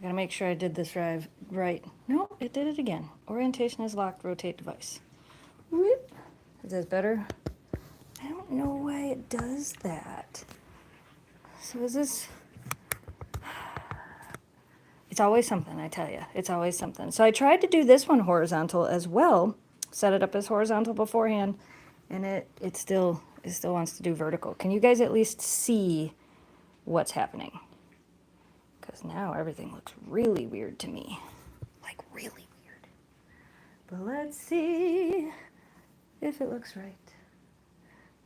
gotta make sure I did this right. No, it did it again. Orientation is locked, rotate device. Whoop. Is this better? I don't know why it does that. So is this... It's always something, I tell you. It's always something. So I tried to do this one horizontal as well. Set it up as horizontal beforehand, and it still wants to do vertical. Can you guys at least see what's happening? Because now everything looks really weird to me. Like really weird. But let's see if it looks right.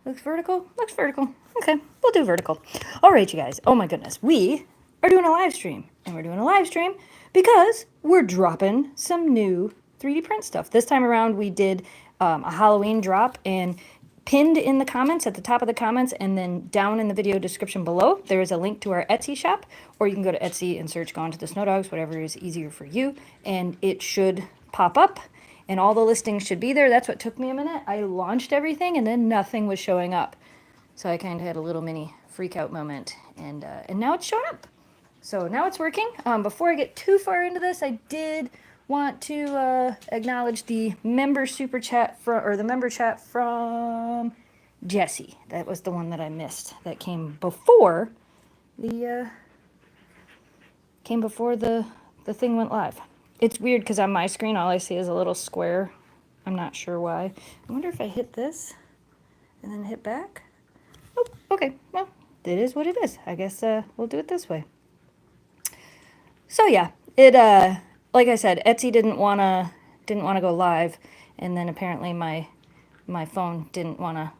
Looks vertical? Looks vertical. Okay, we'll do vertical. All right, you guys. Oh my goodness. We are doing a live stream. And we're doing a live stream because we're dropping some new 3D print stuff. This time around, we did a Halloween drop, and pinned in the comments, at the top of the comments, and then down in the video description below, there is a link to our Etsy shop, or you can go to Etsy and search Gone to the Snow Dogs, whatever is easier for you, and it should pop up. And all the listings should be there. That's what took me a minute. I launched everything and then nothing was showing up. So I kind of had a little mini freak out moment, and now it's showing up. So now it's working. Before I get too far into this, I did want to acknowledge the member super chat the member chat from Jesse. That was the one that I missed. That came before the thing went live. It's weird because on my screen all I see is a little square. I'm not sure why. I wonder if I hit this and then hit back. Oh, okay. Well, it is what it is. I guess we'll do it this way. So yeah, it like I said, Etsy didn't wanna go live, and then apparently my phone didn't wanna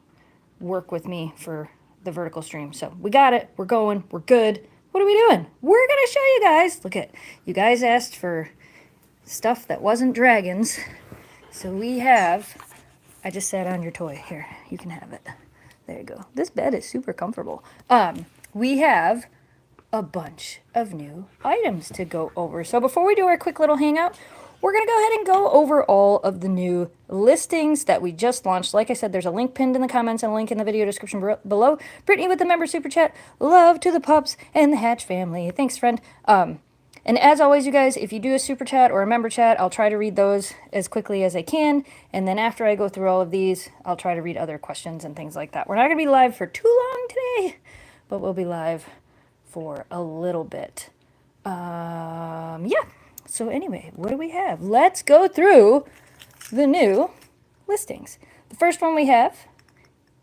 work with me for the vertical stream. So we got it. We're going. We're good. What are we doing? We're gonna show you guys. Look at, you guys asked for stuff that wasn't dragons, so we have, I just sat on your toy. Here, you can have it. There you go. This bed is super comfortable. We have a bunch of new items to go over. So before we do our quick little hangout, we're going to go ahead and go over all of the new listings that we just launched. Like I said, there's a link pinned in the comments and a link in the video description below. Brittany with the member super chat. Love to the pups and the Hatch family. Thanks, friend. And as always, you guys, if you do a super chat or a member chat, I'll try to read those as quickly as I can. And then after I go through all of these, I'll try to read other questions and things like that. We're not going to be live for too long today, but we'll be live for a little bit. Yeah. So anyway, what do we have? Let's go through the new listings. The first one we have,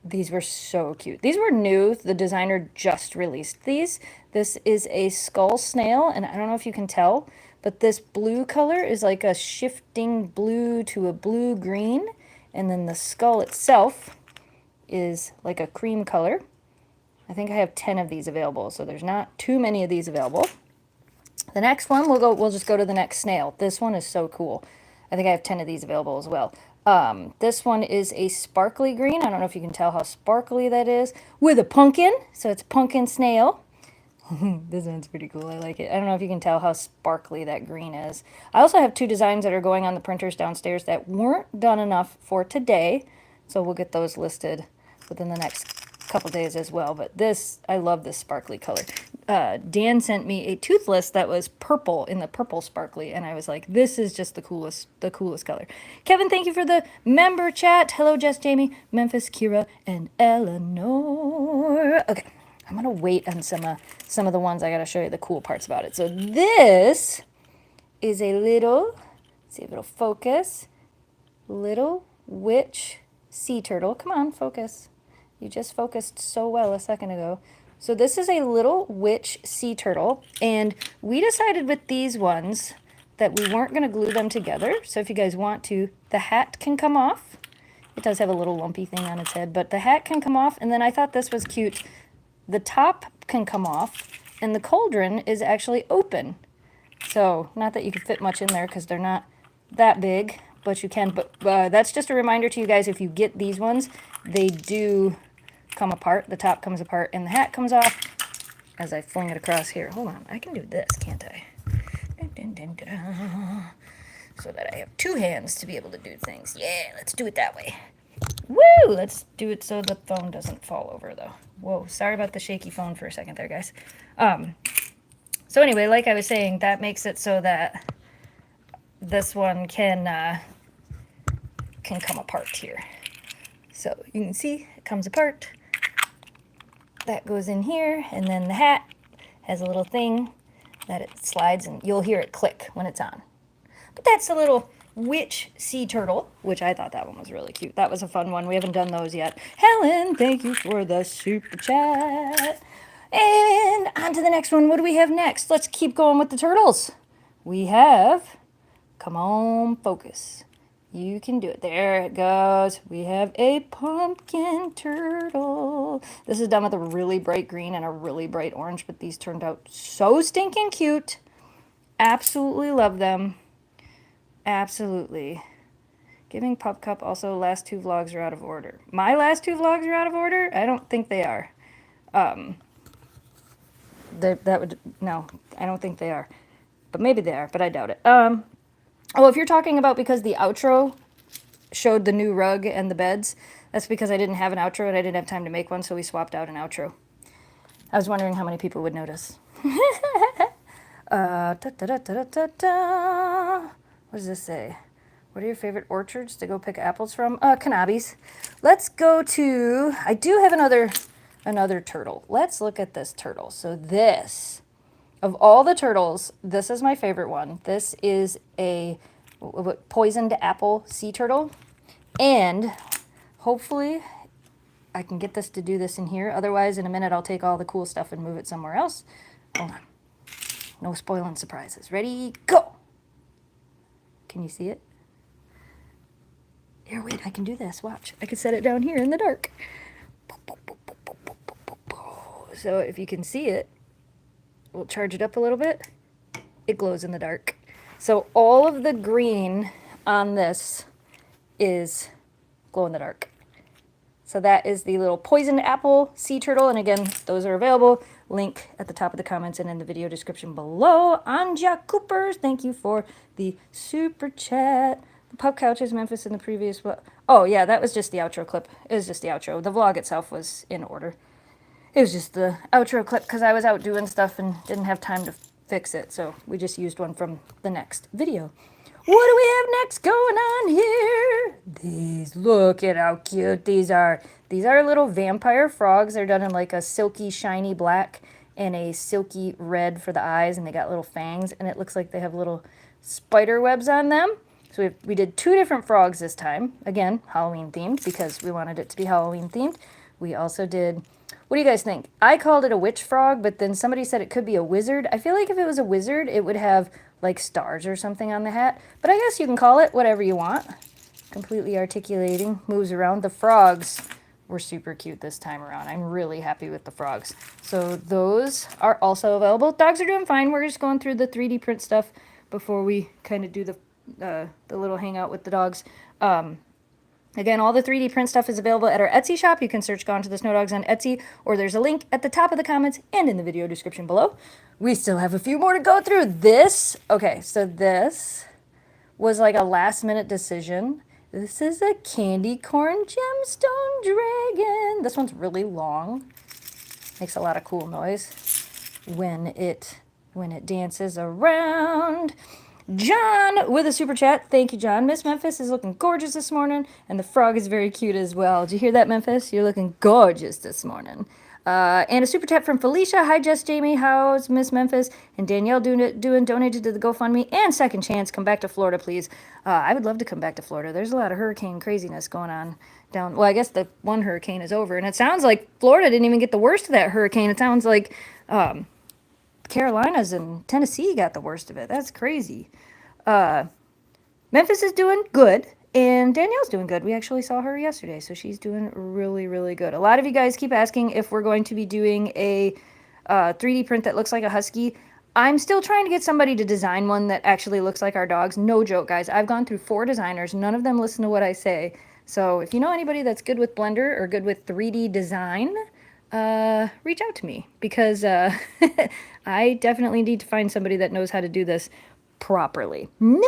these were so cute. These were new. The designer just released these. This is a skull snail, and I don't know if you can tell, but this blue color is like a shifting blue to a blue-green, and then the skull itself is like a cream color. I think I have 10 of these available, so there's not too many of these available. The next one, we'll just go to the next snail. This one is so cool. I think I have 10 of these available as well. This one is a sparkly green. I don't know if you can tell how sparkly that is. With a pumpkin, so it's a pumpkin snail. This one's pretty cool. I like it. I don't know if you can tell how sparkly that green is. I also have 2 designs that are going on the printers downstairs that weren't done enough for today, so we'll get those listed within the next couple days as well. But this, I love this sparkly color. Dan sent me a toothless that was purple, in the purple sparkly, and I was like, this is just the coolest color. Kevin, thank you for the member chat. Hello, Jess, Jamie, Memphis, Kira, and Eleanor. Okay, I'm gonna wait on some of the ones I gotta show you the cool parts about it. So this is a little, let's see if it'll focus, little witch sea turtle. Come on, focus. You just focused so well a second ago. So this is a little witch sea turtle, and we decided with these ones that we weren't going to glue them together. So if you guys want to, the hat can come off. It does have a little lumpy thing on its head, but the hat can come off. And then I thought this was cute. The top can come off, and the cauldron is actually open. So not that you can fit much in there because they're not that big, but you can. But that's just a reminder to you guys, if you get these ones, they do come apart. The top comes apart and the hat comes off as I fling it across here. Hold on, I can do this, can't I? Dun, dun, dun, dun. So that I have 2 hands to be able to do things. Yeah, let's do it that way. Woo! Let's do it so the phone doesn't fall over though. Whoa, sorry about the shaky phone for a second there, guys. So anyway, like I was saying, that makes it so that this one can come apart here. So you can see it comes apart. That goes in here, and then the hat has a little thing that it slides, and you'll hear it click when it's on. But that's the little witch sea turtle, which I thought that one was really cute. That was a fun one. We haven't done those yet. Helen, thank you for the super chat. And on to the next one. What do we have next? Let's keep going with the turtles. We have, come on, focus. You can do it. There it goes. We have a pumpkin turtle. This is done with a really bright green and a really bright orange, but these turned out so stinking cute. Absolutely love them. Absolutely. Giving Pup Cup also last 2 vlogs are out of order. My last 2 vlogs are out of order? I don't think they are. No, I don't think they are. But maybe they are, but I doubt it. Oh, if you're talking about because the outro showed the new rug and the beds, that's because I didn't have an outro and I didn't have time to make one, so we swapped out an outro. I was wondering how many people would notice. What does this say? What are your favorite orchards to go pick apples from? Cannabis. Let's go to, I do have another turtle. Let's look at this turtle. So this, of all the turtles, this is my favorite one. This is a poisoned apple sea turtle. And hopefully I can get this to do this in here. Otherwise, in a minute, I'll take all the cool stuff and move it somewhere else. Hold on. No spoiling surprises. Ready, go! Can you see it? Here, wait, I can do this. Watch. I can set it down here in the dark. So if you can see it, we'll charge it up a little bit. It glows in the dark. So all of the green on this is glow in the dark. So that is the little poisoned apple sea turtle. And again, those are available. Link at the top of the comments and in the video description below. Anja Coopers, thank you for the super chat. The pup couches, Memphis in the previous... Oh, yeah, that was just the outro clip. It was just the outro. The vlog itself was in order. It was just the outro clip because I was out doing stuff and didn't have time to fix it. So we just used one from the next video. What do we have next going on here? These, look at how cute these are. These are little vampire frogs. They're done in like a silky, shiny black and a silky red for the eyes, and they got little fangs, and it looks like they have little spider webs on them. So we did 2 different frogs this time. Again, Halloween themed because we wanted it to be Halloween themed. We also did, what do you guys think? I called it a witch frog, but then somebody said it could be a wizard. I feel like if it was a wizard, it would have like stars or something on the hat. But I guess you can call it whatever you want. Completely articulating, moves around. The frogs were super cute this time around. I'm really happy with the frogs. So those are also available. Dogs are doing fine. We're just going through the 3D print stuff before we kind of do the little hangout with the dogs. Again, all the 3D print stuff is available at our Etsy shop. You can search Gone to the Snow Dogs on Etsy, or there's a link at the top of the comments and in the video description below. We still have a few more to go through. This, okay, so this was like a last minute decision. This is a candy corn gemstone dragon. This one's really long. Makes a lot of cool noise when it dances around. John with a super chat. Thank you, John. Miss Memphis is looking gorgeous this morning, and the frog is very cute as well. Did you hear that, Memphis? You're looking gorgeous this morning. And a super chat from Felicia. Hi, Jess, Jamie. How's Miss Memphis? And Danielle donated to the GoFundMe. And Second Chance, come back to Florida, please. I would love to come back to Florida. There's a lot of hurricane craziness going on down. Well, I guess the one hurricane is over, and it sounds like Florida didn't even get the worst of that hurricane. It sounds like Carolinas and Tennessee got the worst of it. That's crazy. Memphis is doing good, and Danielle's doing good. We actually saw her yesterday, so she's doing really, really good. A lot of you guys keep asking if we're going to be doing a 3D print that looks like a husky. I'm still trying to get somebody to design one that actually looks like our dogs. No joke, guys. I've gone through 4 designers. None of them listen to what I say. So if you know anybody that's good with Blender or good with 3D design, reach out to me, because I definitely need to find somebody that knows how to do this properly. Nick,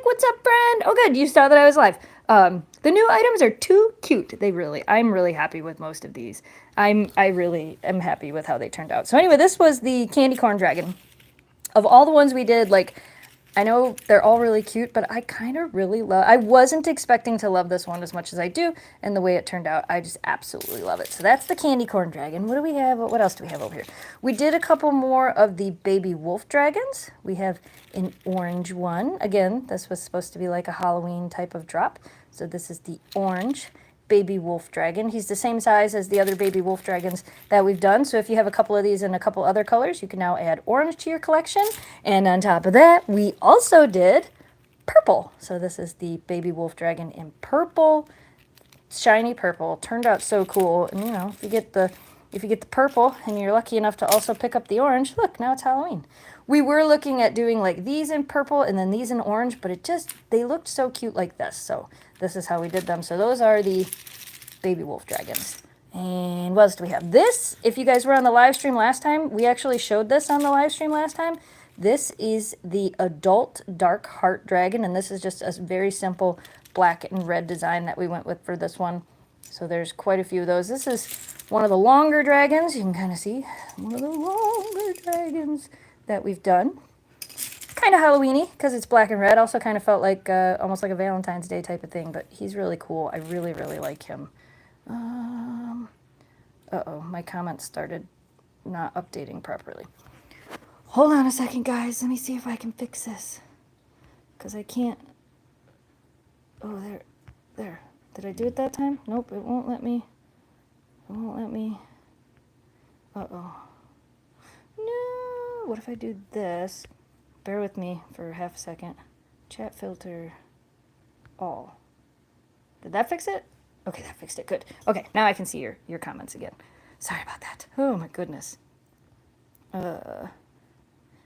what's up, friend? Oh, good. You saw that I was live. The new items are too cute. I'm really happy with most of these. I really am happy with how they turned out. So anyway, this was the candy corn dragon. Of all the ones we did, like, I know they're all really cute, but I kind of really love, I wasn't expecting to love this one as much as I do, and the way it turned out, I just absolutely love it. So that's the candy corn dragon. What do we have? What else do we have over here? We did a couple more of the baby wolf dragons. We have an orange one. Again, this was supposed to be like a Halloween type of drop. So this is the orange baby wolf dragon. He's the same size as the other baby wolf dragons that we've done. So if you have a couple of these in a couple other colors, you can now add orange to your collection. And on top of that, we also did purple. So this is the baby wolf dragon in purple, shiny purple. Turned out so cool. And you know, if you get the purple and you're lucky enough to also pick up the orange, look, now it's Halloween. We were looking at doing like these in purple and then these in orange, but they looked so cute like this. So this is how we did them. So those are the baby wolf dragons. And what else do we have? This, if you guys were on the live stream last time, we actually showed this on the live stream last time. This is the adult dark heart dragon, and this is just a very simple black and red design that we went with for this one. So there's quite a few of those. This is one of the longer dragons. You can kind of see one of the longer dragons that we've done. Kind of Halloween-y because it's black and red. Also kind of felt like almost like a Valentine's Day type of thing, but he's really cool. I really, really like him. Uh-oh, my comments started not updating properly. Hold on a second, guys. Let me see if I can fix this. Because I can't... Oh, there. Did I do it that time? Nope, it won't let me. It won't let me. Uh-oh. No! What if I do this? Bear with me for half a second. Chat filter all. Did that fix it? Okay, that fixed it. Good. Okay, now I can see your comments again. Sorry about that. Oh my goodness. Dun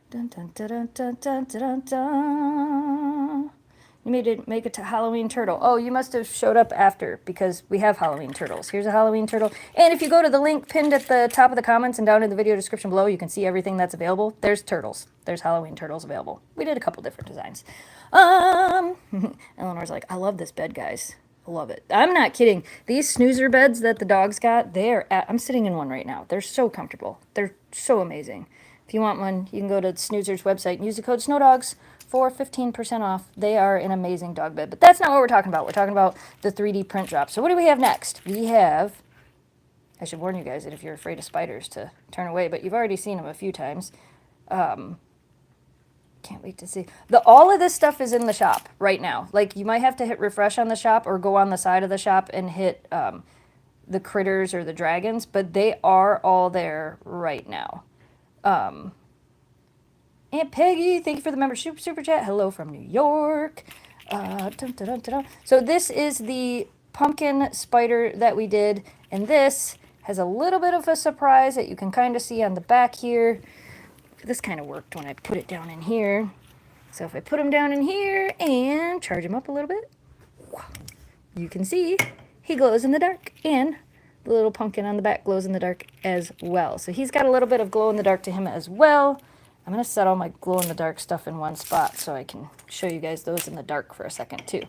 dun dun dun dun dun dun dun. You made it make it to Halloween turtle. Oh, you must have showed up after because we have Halloween turtles. Here's a Halloween turtle. And if you go to the link pinned at the top of the comments and down in the video description below, you can see everything that's available. There's turtles. There's Halloween turtles available. We did a couple different designs. Eleanor's like, I love this bed, guys. I love it. I'm not kidding. These snoozer beds that the dogs got, I'm sitting in one right now. They're so comfortable. They're so amazing. If you want one, you can go to Snoozer's website and use the code snowdogs for 15% off. They are an amazing dog bed. But that's not what we're talking about. We're talking about the 3D print drop. So what do we have next? We have, I should warn you guys that if you're afraid of spiders to turn away, but you've already seen them a few times. Can't wait to see. All of this stuff is in the shop right now. Like, you might have to hit refresh on the shop or go on the side of the shop and hit the critters or the dragons, but they are all there right now. Aunt Peggy, thank you for the membership super chat. Hello from New York. Dun, dun, dun, dun. So this is the pumpkin spider that we did, and this has a little bit of a surprise that you can kind of see on the back here. This kind of worked when I put it down in here. So if I put him down in here and charge him up a little bit, you can see he glows in the dark, and the little pumpkin on the back glows in the dark as well. So he's got a little bit of glow in the dark to him as well. I'm going to set all my glow in the dark stuff in one spot so I can show you guys those in the dark for a second too.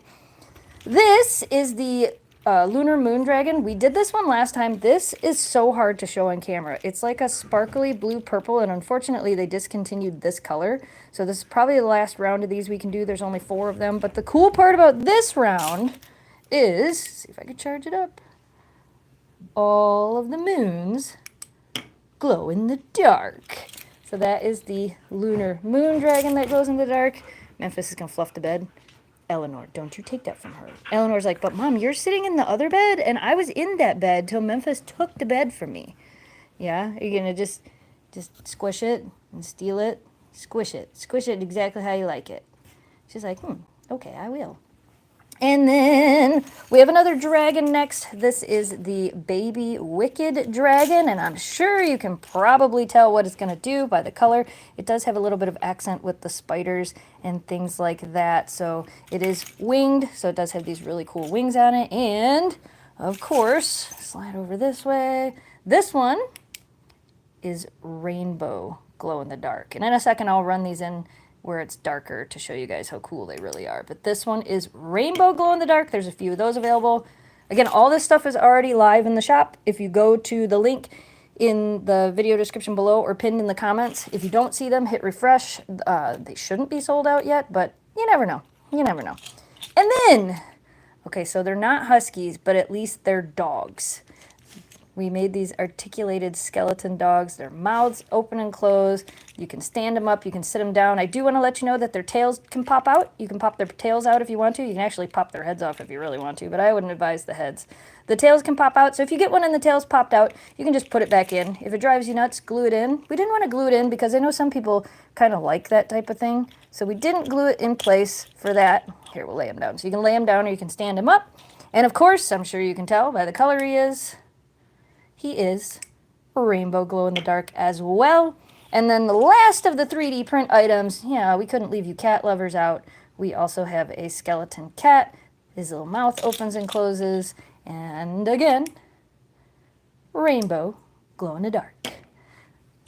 This is the Lunar Moon Dragon. We did this one last time. This is so hard to show on camera. It's like a sparkly blue purple, and unfortunately they discontinued this color. So this is probably the last round of these we can do. There's only 4 of them. But the cool part about this round is, see if I can charge it up, all of the moons glow in the dark. So that is the Lunar Moon Dragon that glows in the dark. Memphis is going to fluff the bed. Eleanor, don't you take that from her. Eleanor's like, but Mom, you're sitting in the other bed, and I was in that bed till Memphis took the bed from me. Yeah? You're going to just squish it and steal it. Squish it. Squish it exactly how you like it. She's like, okay, I will. And then we have another dragon next. This is the baby wicked dragon, and I'm sure you can probably tell what it's going to do by the color. It does have a little bit of accent with the spiders and things like that. So it is winged, so it does have these really cool wings on it. And, of course, slide over this way. This one is rainbow glow in the dark. And in a second, I'll run these in where it's darker to show you guys how cool they really are. But this one is rainbow glow in the dark. There's a few of those available. Again, all this stuff is already live in the shop. If you go to the link in the video description below or pinned in the comments. If you don't see them, hit refresh. They shouldn't be sold out yet, but you never know. You never know. And then, okay, so they're not Huskies, but at least they're dogs. We made these articulated skeleton dogs. Their mouths open and close. You can stand them up. You can sit them down. I do want to let you know that their tails can pop out. You can pop their tails out if you want to. You can actually pop their heads off if you really want to, but I wouldn't advise the heads. The tails can pop out, so if you get one and the tail's popped out, you can just put it back in. If it drives you nuts, glue it in. We didn't want to glue it in because I know some people kind of like that type of thing, so we didn't glue it in place for that. Here, we'll lay him down. So you can lay him down or you can stand him up. And of course, I'm sure you can tell by the color he is rainbow glow in the dark as well. And then the last of the 3D print items, yeah, we couldn't leave you cat lovers out. We also have a skeleton cat. His little mouth opens and closes. And again, rainbow glow in the dark.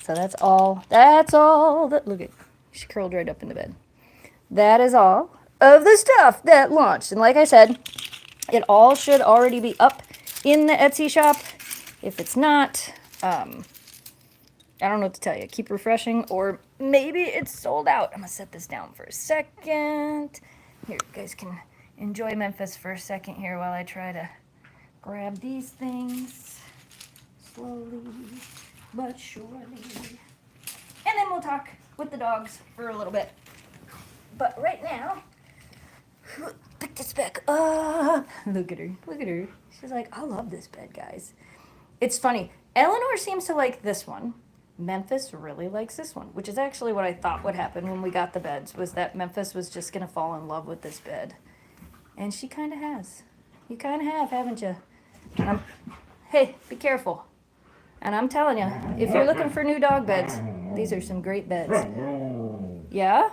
So that's all that, look at, she curled right up in the bed. That is all of the stuff that launched. And like I said, it all should already be up in the Etsy shop. If it's not, I don't know what to tell you. Keep refreshing, or maybe it's sold out. I'm going to set this down for a second. Here, you guys can enjoy Memphis for a second here while I try to grab these things slowly but surely. And then we'll talk with the dogs for a little bit. But right now, pick this back up. Look at her. Look at her. She's like, I love this bed, guys. It's funny. Eleanor seems to like this one. Memphis really likes this one, which is actually what I thought would happen when we got the beds, was that Memphis was just going to fall in love with this bed. And she kind of has. You kind of have, haven't you? Hey, be careful. And I'm telling you, if you're looking for new dog beds, these are some great beds. Yeah?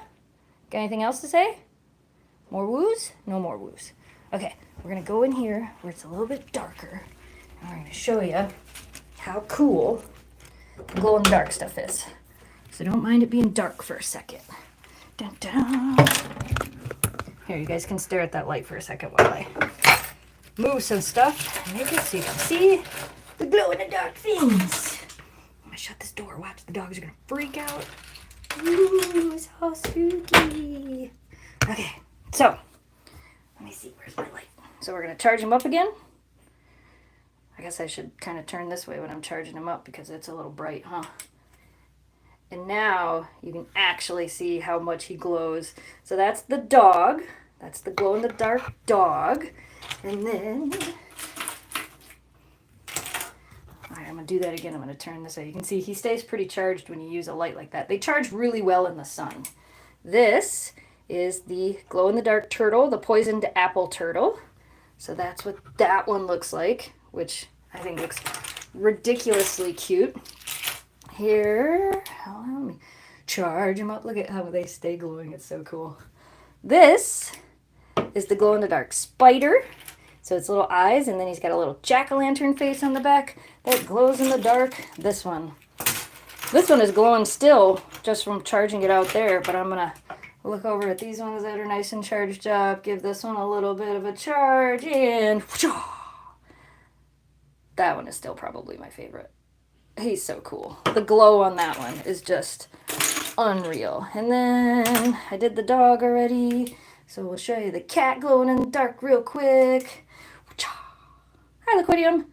Got anything else to say? More woos? No more woos. Okay, we're going to go in here where it's a little bit darker. And we're going to show you how cool the glow-in-the-dark stuff is. So don't mind it being dark for a second. Dun, dun. Here, you guys can stare at that light for a second while I move some stuff and make it so you can see the glow-in-the-dark things. I'm going to shut this door. Watch, the dogs are going to freak out. Ooh, so spooky. Okay, so let me see. Where's my light? So we're going to charge them up again. I guess I should kind of turn this way when I'm charging them up because it's a little bright, huh? And now you can actually see how much he glows. So that's the dog. That's the glow-in-the-dark dog. And then, all right, I'm going to do that again. I'm going to turn this way. You can see he stays pretty charged when you use a light like that. They charge really well in the sun. This is the glow-in-the-dark turtle, the poisoned apple turtle. So that's what that one looks like, which I think looks ridiculously cute. Here, let me charge them up. Look at how they stay glowing. It's so cool. This is the glow-in-the-dark spider. So it's little eyes, and then he's got a little jack-o'-lantern face on the back that glows in the dark. This one is glowing still just from charging it out there, but I'm going to look over at these ones that are nice and charged up, give this one a little bit of a charge, and that one is still probably my favorite. He's so cool. The glow on that one is just unreal. And then I did the dog already, so we'll show you the cat glowing in the dark real quick. Hi, Liquidium.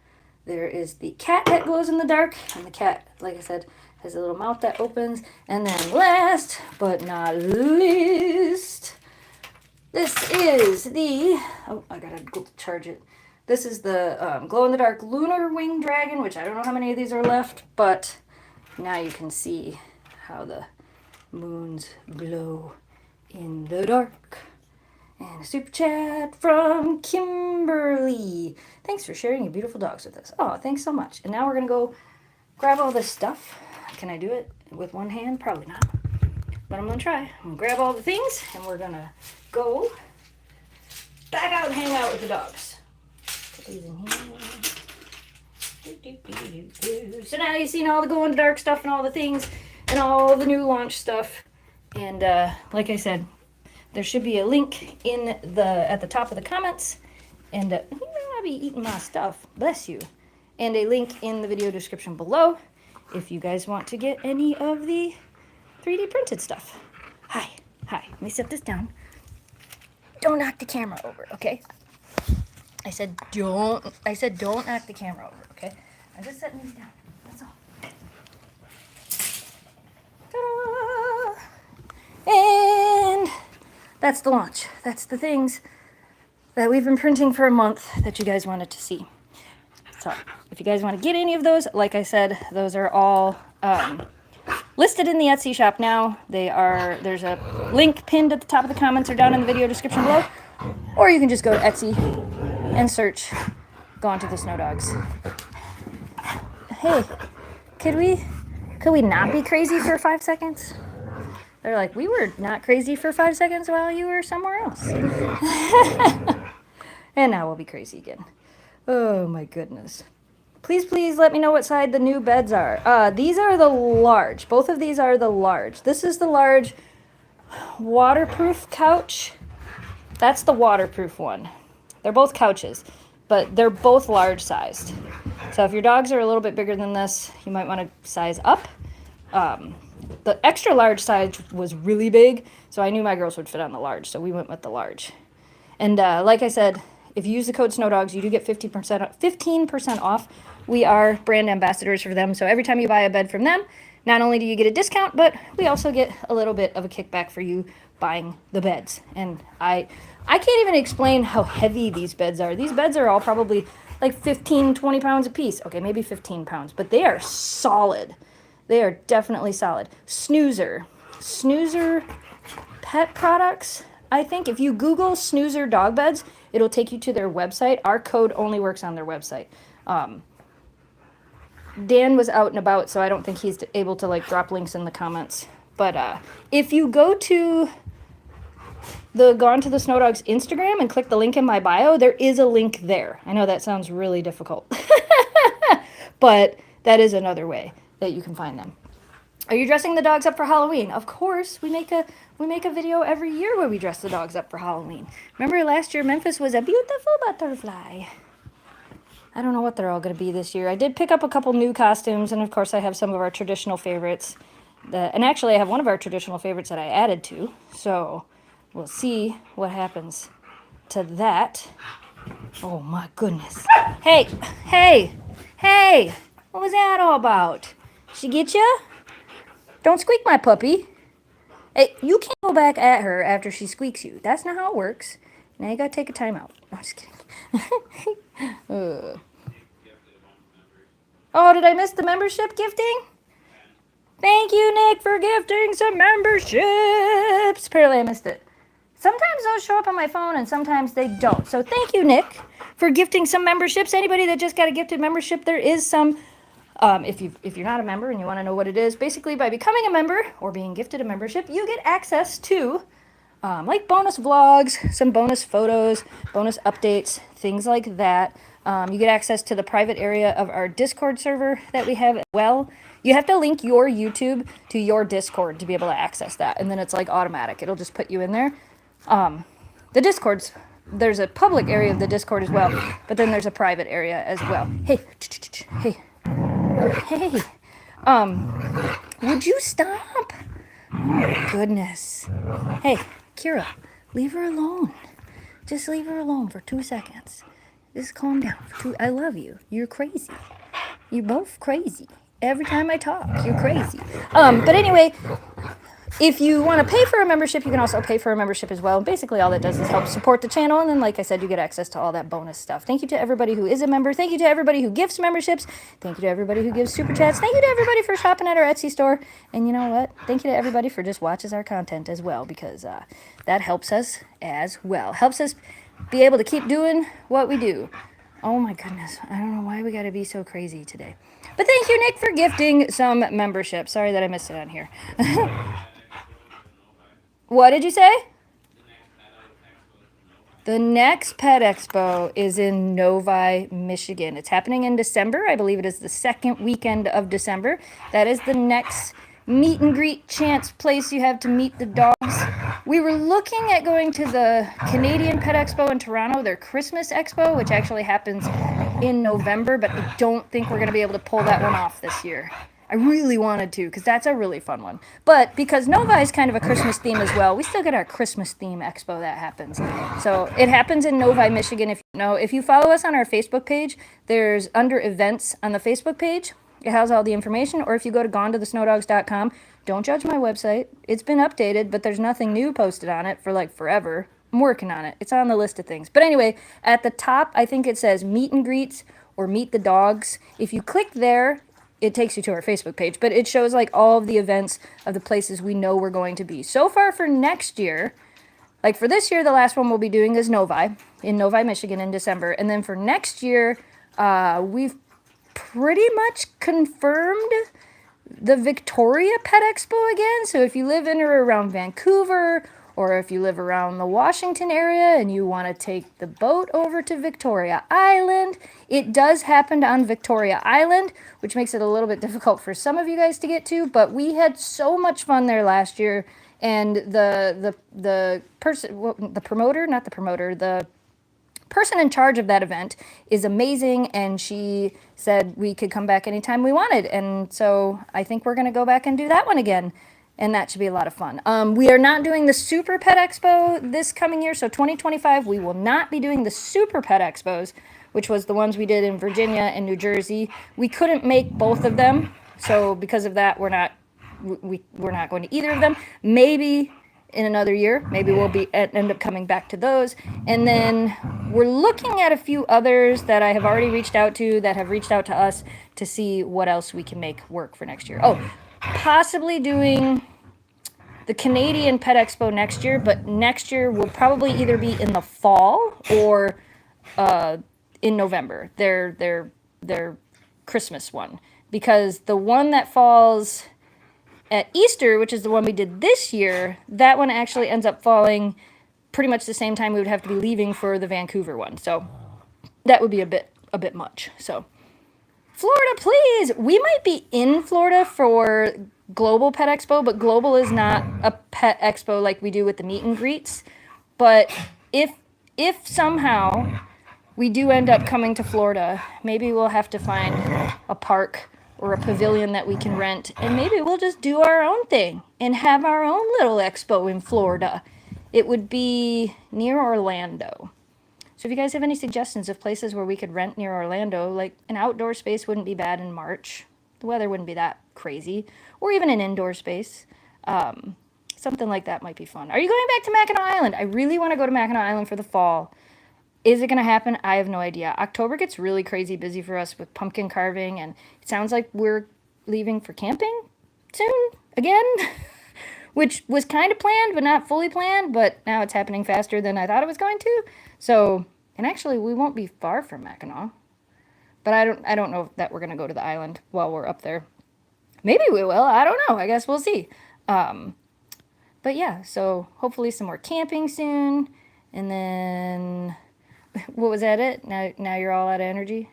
There is the cat that glows in the dark, and the cat, like I said, has a little mouth that opens. And then last but not least, this is the, oh, I gotta go charge it. This is the glow-in-the-dark lunar winged dragon, which I don't know how many of these are left, but now you can see how the moons glow in the dark. And a super chat from Kimberly. Thanks for sharing your beautiful dogs with us. Oh, thanks so much. And now we're going to go grab all this stuff. Can I do it with one hand? Probably not. But I'm going to try. I'm going to grab all the things, and we're going to go back out and hang out with the dogs. Put these in here. So now you've seen all the glow-in-the-dark stuff and all the things and all the new launch stuff. And like I said, there should be a link at the top of the comments, and you may not be eating my stuff, bless you, and a link in the video description below. if you guys want to get any of the 3D printed stuff. Hi. Let me set this down. Don't knock the camera over, okay? I said don't knock the camera over, okay? I'm just setting these down. That's all. Ta-da! And that's the launch. That's the things that we've been printing for a month that you guys wanted to see. So if you guys want to get any of those, like I said, those are all listed in the Etsy shop now. There's a link pinned at the top of the comments or down in the video description below. Or you can just go to Etsy and search Gone to the Snow Dogs. Hey, could we not be crazy for 5 seconds? They're like, we were not crazy for 5 seconds while you were somewhere else. And now we'll be crazy again. Oh my goodness. Please let me know what side the new beds are. These are the large. Both of these are the large. This is the large waterproof couch. That's the waterproof one. They're both couches, but they're both large sized. So if your dogs are a little bit bigger than this, you might want to size up. The extra large size was really big, so I knew my girls would fit on the large, so we went with the large. And like I said, if you use the code SNOWDOGS, you do get 15% off. We are brand ambassadors for them, so every time you buy a bed from them, not only do you get a discount, but we also get a little bit of a kickback for you buying the beds. And I can't even explain how heavy these beds are. These beds are all probably like 15, 20 pounds a piece. Okay, maybe 15 pounds, but they are solid. They are definitely solid. Snoozer Pet Products. I think if you Google Snoozer dog beds, it'll take you to their website. Our code only works on their website. Dan was out and about, so I don't think he's able to like drop links in the comments. But if you go to the Gone to the Snow Dogs Instagram and click the link in my bio, there is a link there. I know that sounds really difficult, but that is another way that you can find them. Are you dressing the dogs up for Halloween? Of course, we make a video every year where we dress the dogs up for Halloween. Remember last year Memphis was a beautiful butterfly. I don't know what they're all going to be this year. I did pick up a couple new costumes, and of course I have some of our traditional favorites. And actually I have one of our traditional favorites that I added to. So we'll see what happens to that. Oh my goodness. Hey! What was that all about? She get you? Don't squeak, my puppy. Hey, you can't go back at her after she squeaks you. That's not how it works. Now you gotta take a time out. No, I'm just kidding. Oh, did I miss the membership gifting? Thank you, Nick, for gifting some memberships. Apparently I missed it. Sometimes those show up on my phone and sometimes they don't. So thank you, Nick, for gifting some memberships. Anybody that just got a gifted membership, there is some... if you're not a member and you want to know what it is, basically by becoming a member or being gifted a membership, you get access to like bonus vlogs, some bonus photos, bonus updates, things like that. You get access to the private area of our Discord server that we have as well. You have to link your YouTube to your Discord to be able to access that, and then it's like automatic. It'll just put you in there. The Discords, there's a public area of the Discord as well, but then there's a private area as well. Hey. Hey, would you stop? Oh my goodness. Hey, Kira, leave her alone. Just leave her alone for 2 seconds. Just calm down. I love you. You're crazy. You're both crazy. Every time I talk, you're crazy. But anyway, if you want to pay for a membership, you can also pay for a membership as well. Basically, all that does is help support the channel. And then, like I said, you get access to all that bonus stuff. Thank you to everybody who is a member. Thank you to everybody who gives memberships. Thank you to everybody who gives super chats. Thank you to everybody for shopping at our Etsy store. And you know what? Thank you to everybody for just watches our content as well, because that helps us as well. Helps us be able to keep doing what we do. Oh my goodness. I don't know why we got to be so crazy today. But thank you, Nick, for gifting some membership. Sorry that I missed it on here. What did you say? The next Pet Expo is in Novi, Michigan. It's happening in December. I believe it is the second weekend of December. That is the next meet and greet chance place you have to meet the dogs. We were looking at going to the Canadian Pet Expo in Toronto, their Christmas Expo, which actually happens in November, but I don't think we're going to be able to pull that one off this year. I really wanted to, because that's a really fun one. But because Novi is kind of a Christmas theme as well, we still get our Christmas theme expo that happens. So it happens in Novi, Michigan. If you know, if you follow us on our Facebook page, there's under events on the Facebook page. It has all the information. Or if you go to gonetothesnowdogs.com, don't judge my website. It's been updated, but there's nothing new posted on it for like forever. I'm working on it. It's on the list of things. But anyway, at the top, I think it says meet and greets or meet the dogs. If you click there, it takes you to our Facebook page, but it shows like all of the events of the places we know we're going to be. So far for next year, like for this year, the last one we'll be doing is Novi, in Novi, Michigan in December. And then for next year, we've pretty much confirmed the Victoria Pet Expo again. So if you live in or around Vancouver, or if you live around the Washington area and you want to take the boat over to Victoria Island, it does happen on Victoria Island, which makes it a little bit difficult for some of you guys to get to, but we had so much fun there last year, and the person in charge of that event is amazing, and she said we could come back anytime we wanted, and so I think we're going to go back and do that one again. And that should be a lot of fun. We are not doing the Super Pet Expo this coming year. So 2025, we will not be doing the Super Pet Expos, which was the ones we did in Virginia and New Jersey. We couldn't make both of them. So because of that, we're not going to either of them. Maybe in another year, maybe we'll end up coming back to those. And then we're looking at a few others that I have already reached out to, that have reached out to us to see what else we can make work for next year. Oh, possibly doing the Canadian Pet Expo next year, but next year will probably either be in the fall or in November, their Christmas one, because the one that falls at Easter, which is the one we did this year, that one actually ends up falling pretty much the same time we would have to be leaving for the Vancouver one. So that would be a bit much. So Florida, please. We might be in Florida for Global Pet Expo, but Global is not a pet expo like we do with the meet and greets. But if somehow we do end up coming to Florida, maybe we'll have to find a park or a pavilion that we can rent, and maybe we'll just do our own thing and have our own little expo in Florida. It would be near Orlando. So if you guys have any suggestions of places where we could rent near Orlando, like an outdoor space wouldn't be bad in March. The weather wouldn't be that crazy. Or even an indoor space. Something like that might be fun. Are you going back to Mackinac Island? I really want to go to Mackinac Island for the fall. Is it going to happen? I have no idea. October gets really crazy busy for us with pumpkin carving, and it sounds like we're leaving for camping soon again, which was kind of planned but not fully planned, but now it's happening faster than I thought it was going to. So, and actually we won't be far from Mackinac, but I don't know that we're going to go to the island while we're up there. Maybe we will. I don't know. I guess we'll see. But yeah, so hopefully some more camping soon. And then, what was that it? Now you're all out of energy?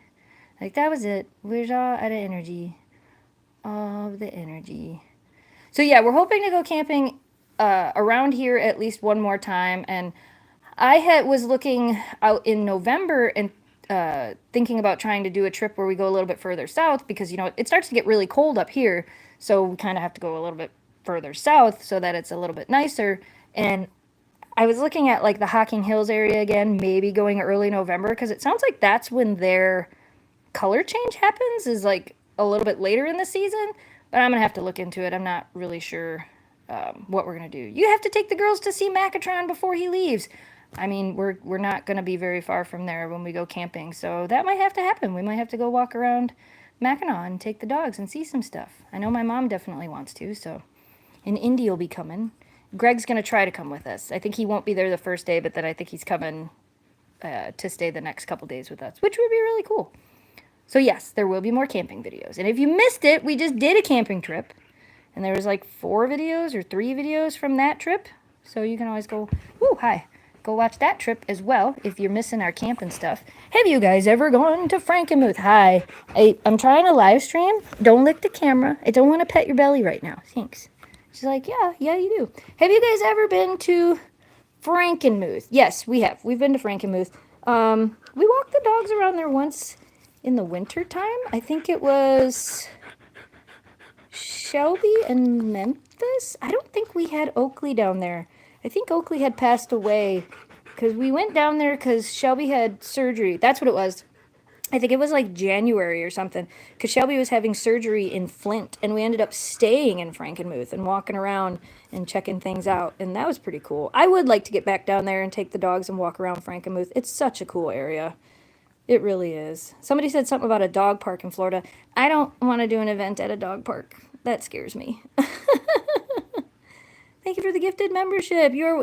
Like, that was it. We're all out of energy. All of the energy. So yeah, we're hoping to go camping around here at least one more time. And I was looking out in November and thinking about trying to do a trip where we go a little bit further south, because, you know, it starts to get really cold up here. So we kind of have to go a little bit further south so that it's a little bit nicer. And I was looking at like the Hocking Hills area again, maybe going early November, because it sounds like that's when their color change happens, is like a little bit later in the season. But I'm going to have to look into it. I'm not really sure what we're going to do. You have to take the girls to see Macatron before he leaves. I mean, we're not going to be very far from there when we go camping, so that might have to happen. We might have to go walk around Mackinac and take the dogs and see some stuff. I know my mom definitely wants to, so. And Indy will be coming. Greg's going to try to come with us. I think he won't be there the first day, but then I think he's coming to stay the next couple days with us, which would be really cool. So yes, there will be more camping videos. And if you missed it, we just did a camping trip. And there was like 4 videos or 3 videos from that trip. So you can always go, ooh, hi. Go watch that trip as well if you're missing our camping stuff. Have you guys ever gone to Frankenmuth? Hi. I'm trying to live stream. Don't lick the camera. I don't want to pet your belly right now. Thanks. She's like, yeah, you do. Have you guys ever been to Frankenmuth? Yes, we have. We've been to Frankenmuth. We walked the dogs around there once in the winter time. I think it was Shelby and Memphis? I don't think we had Oakley down there. I think Oakley had passed away because we went down there because Shelby had surgery. That's what it was. I think it was like January or something because Shelby was having surgery in Flint and we ended up staying in Frankenmuth and walking around and checking things out. And that was pretty cool. I would like to get back down there and take the dogs and walk around Frankenmuth. It's such a cool area. It really is. Somebody said something about a dog park in Florida. I don't want to do an event at a dog park. That scares me. Thank you for the gifted membership. You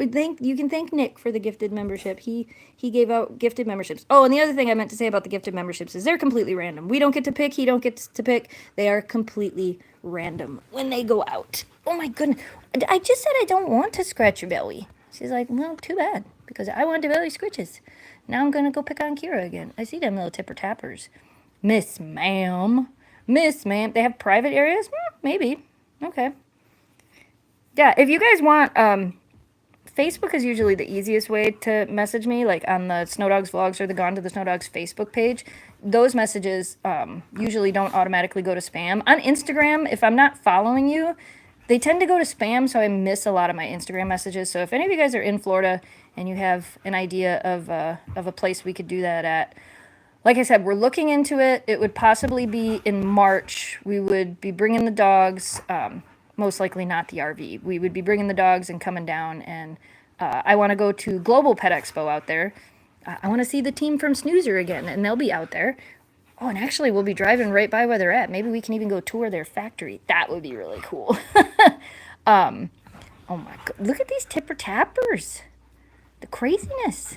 can thank Nick for the gifted membership. He gave out gifted memberships. Oh, and the other thing I meant to say about the gifted memberships is they're completely random. We don't get to pick. He don't get to pick. They are completely random when they go out. Oh my goodness. I just said I don't want to scratch your belly. She's like, well, too bad because I want the belly scratches. Now I'm gonna go pick on Kira again. I see them little tipper tappers. Miss ma'am. Miss ma'am. They have private areas? Maybe. Okay. Yeah, if you guys want, Facebook is usually the easiest way to message me, like on the Snow Dogs Vlogs or the Gone to the Snow Dogs Facebook page. Those messages usually don't automatically go to spam. On Instagram, if I'm not following you, they tend to go to spam, so I miss a lot of my Instagram messages. So if any of you guys are in Florida and you have an idea of a place we could do that at, like I said, we're looking into it. It would possibly be in March. We would be bringing the dogs. Most likely not the RV. We would be bringing the dogs and coming down, and I want to go to Global Pet Expo out there. I want to see the team from Snoozer again, and they'll be out there. Oh, and actually, we'll be driving right by where they're at. Maybe we can even go tour their factory. That would be really cool. Oh my God, look at these tipper tappers. The craziness.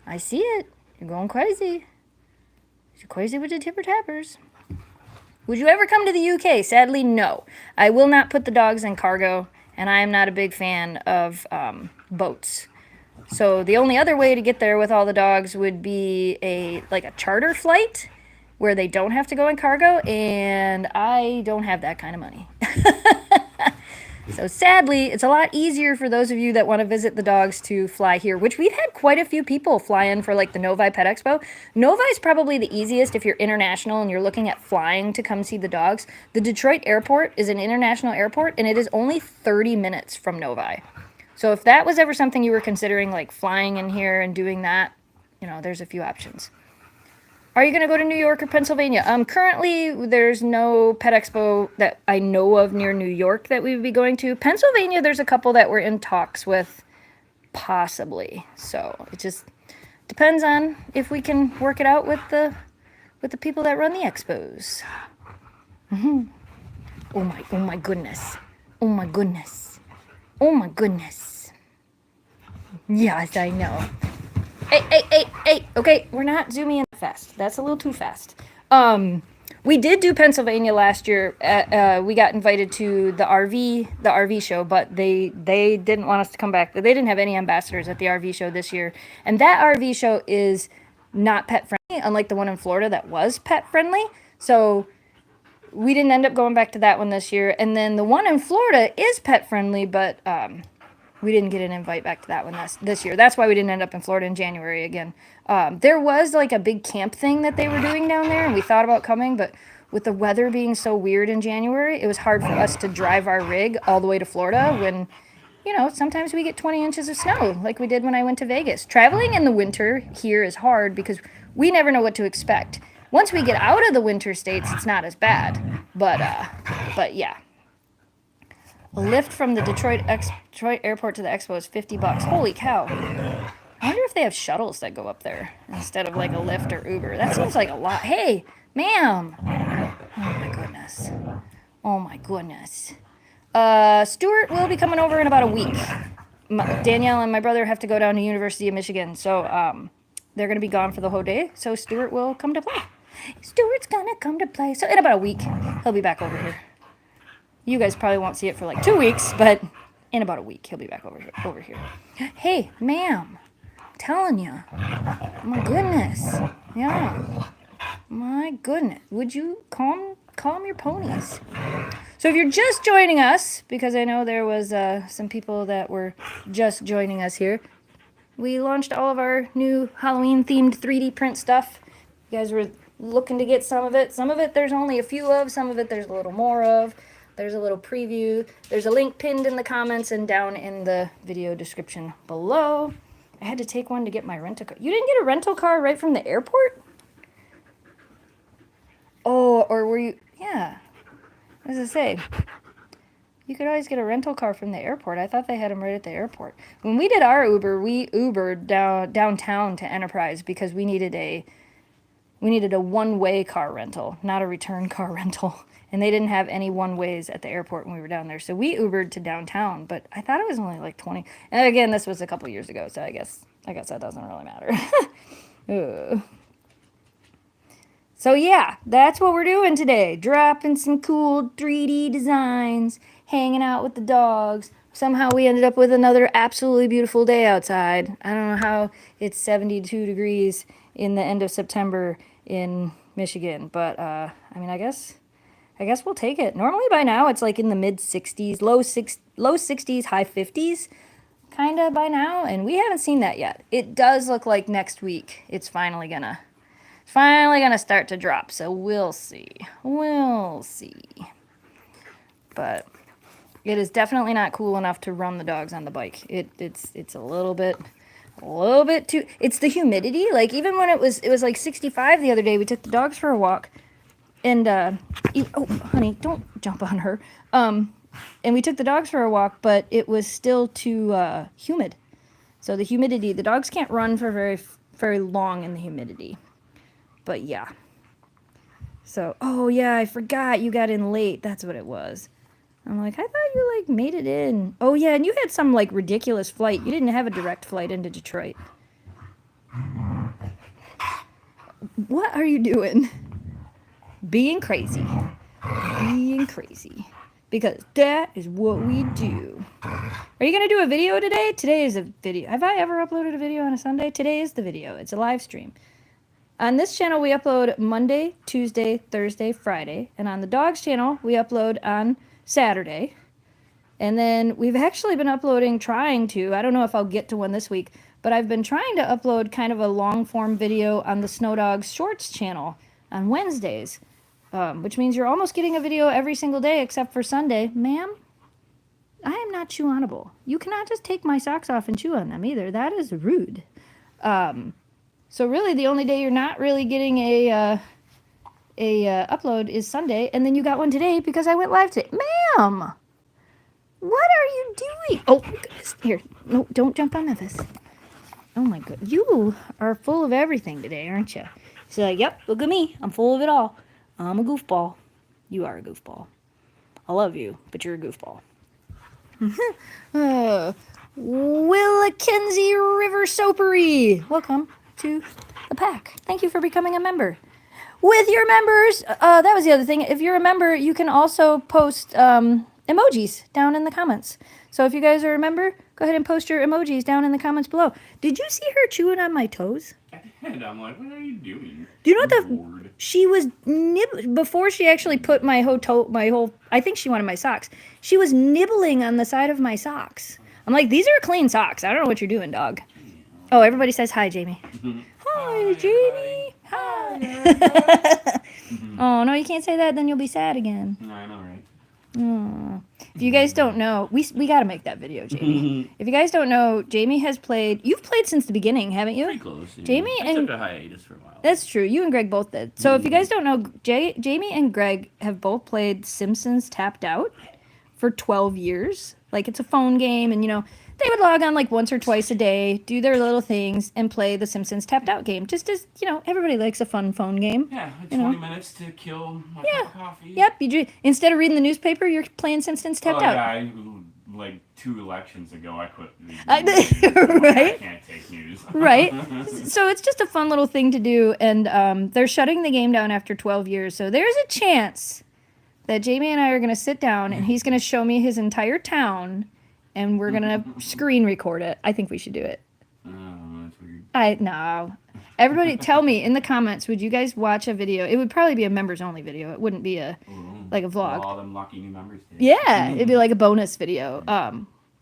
I see it. You're going crazy. You're crazy with the tipper tappers. Would you ever come to the UK? Sadly, no. I will not put the dogs in cargo, and I am not a big fan of boats. So the only other way to get there with all the dogs would be a charter flight where they don't have to go in cargo, and I don't have that kind of money. So sadly, it's a lot easier for those of you that want to visit the dogs to fly here, which we've had quite a few people fly in for like the Novi Pet Expo. Novi is probably the easiest if you're international and you're looking at flying to come see the dogs. The Detroit airport is an international airport and it is only 30 minutes from Novi. So if that was ever something you were considering, like flying in here and doing that, you know, there's a few options. Are you going to go to New York or Pennsylvania? Currently, there's no Pet Expo that I know of near New York that we would be going to. Pennsylvania, there's a couple that we're in talks with, possibly. So it just depends on if we can work it out with the people that run the expos. Oh my goodness. Oh my goodness. Oh my goodness. Yes, I know. Hey. Okay, we're not zooming in fast. That's a little too fast. We did do Pennsylvania last year. We got invited to the RV show, but they didn't want us to come back. They didn't have any ambassadors at the RV show this year. And that RV show is not pet friendly, unlike the one in Florida that was pet friendly. So we didn't end up going back to that one this year. And then the one in Florida is pet friendly, but we didn't get an invite back to that one this year. That's why we didn't end up in Florida in January again. There was like a big camp thing that they were doing down there, and we thought about coming, but with the weather being so weird in January, it was hard for us to drive our rig all the way to Florida when, you know, sometimes we get 20 inches of snow like we did when I went to Vegas. Traveling in the winter here is hard because we never know what to expect. Once we get out of the winter states, it's not as bad. But yeah. A lift from the Detroit airport to the expo is $50. Holy cow. I wonder if they have shuttles that go up there instead of like a Lyft or Uber. That seems like a lot. Hey, ma'am. Oh my goodness. Oh my goodness. Stuart will be coming over in about a week. Danielle and my brother have to go down to University of Michigan, so they're going to be gone for the whole day, so Stuart will come to play. Stuart's going to come to play. So in about a week, he'll be back over here. You guys probably won't see it for like 2 weeks, but in about a week, he'll be back over here. Hey, ma'am, I'm telling you. My goodness. Yeah. My goodness. Would you calm your ponies? So if you're just joining us, because I know there was some people that were just joining us here, we launched all of our new Halloween-themed 3D print stuff. You guys were looking to get some of it. Some of it there's only a few of. Some of it there's a little more of. There's a little preview. There's a link pinned in the comments and down in the video description below. I had to take one to get my rental car. You didn't get a rental car right from the airport? Oh, or were you? Yeah. What does it say? You could always get a rental car from the airport. I thought they had them right at the airport. When we did our Uber, we Ubered downtown to Enterprise because we needed a one-way car rental, not a return car rental. And they didn't have any one-ways at the airport when we were down there. So we Ubered to downtown, but I thought it was only like 20. And again, this was a couple years ago, so I guess that doesn't really matter. So yeah, that's what we're doing today. Dropping some cool 3D designs, hanging out with the dogs. Somehow we ended up with another absolutely beautiful day outside. I don't know how it's 72 degrees in the end of September in Michigan, but I mean, I guess we'll take it. Normally by now it's like in the mid 60s, low 60s, high 50s kind of by now, and we haven't seen that yet. It does look like next week it's finally gonna start to drop, so we'll see. But it is definitely not cool enough to run the dogs on the bike. It's a little bit too. It's the humidity. Like even when it was like 65 the other day, we took the dogs for a walk, and oh honey, don't jump on her. And we took the dogs for a walk, but it was still too humid. So the humidity, the dogs can't run for very long in the humidity. But yeah. So, oh yeah, I forgot you got in late. That's what it was. I'm like, I thought you like made it in. Oh yeah, and you had some like ridiculous flight. You didn't have a direct flight into Detroit. What are you doing? Being crazy. Because that is what we do. Are you going to do a video today? Today is a video. Have I ever uploaded a video on a Sunday? Today is the video. It's a live stream. On this channel, we upload Monday, Tuesday, Thursday, Friday. And on the dogs channel, we upload on Saturday. And then we've actually been uploading, I don't know if I'll get to one this week, but I've been trying to upload kind of a long form video on the Snow Dogs Shorts channel on Wednesdays. Which means you're almost getting a video every single day except for Sunday. Ma'am, I am not chew-onable. You cannot just take my socks off and chew on them either. That is rude. So really, the only day you're not really getting a upload is Sunday, and then you got one today because I went live today. Ma'am, what are you doing? Oh, goodness. Here. No, don't jump on Memphis. Oh, my God. You are full of everything today, aren't you? She's like, yep, look at me. I'm full of it all. I'm a goofball. You are a goofball. I love you, but you're a goofball. Kenzie River Soapery. Welcome to the pack. Thank you for becoming a member. With your members, that was the other thing. If you're a member, you can also post emojis down in the comments. So if you guys are a member, go ahead and post your emojis down in the comments below. Did you see her chewing on my toes? And I'm like, what are you doing? Do you know what she was before she actually put my whole, I think she wanted my socks. She was nibbling on the side of my socks. I'm like, these are clean socks. I don't know what you're doing, dog. Oh, everybody says hi, Jamie. Hi, Jamie. Hi. Oh, no, you can't say that. Then you'll be sad again. No, I know, right? Oh. If you guys don't know, we got to make that video, Jamie. If you guys don't know, Jamie has played. You've played since the beginning, haven't you? Pretty close. Yeah. Jamie I took a hiatus for a while. That's true. You and Greg both did. So if you guys don't know, Jamie and Greg have both played Simpsons Tapped Out for 12 years. Like, it's a phone game, and, you know, they would log on like once or twice a day, do their little things, and play the Simpsons Tapped Out game. Just as, you know, everybody likes a fun phone game. Yeah, 20 minutes to kill my cup of coffee. Yep. Instead of reading the newspaper, you're playing Simpsons Tapped Out. Yeah, like 2 elections ago, I quit reading right? I can't take news. Right. So it's just a fun little thing to do, and they're shutting the game down after 12 years. So there's a chance that Jamie and I are going to sit down, and he's going to show me his entire town, and we're going to screen record it. I think we should do it. Oh, that's weird. No. Everybody tell me in the comments, would you guys watch a video? It would probably be a members only video. It wouldn't be a vlog. All them lucky new members did. Yeah, it'd be like a bonus video.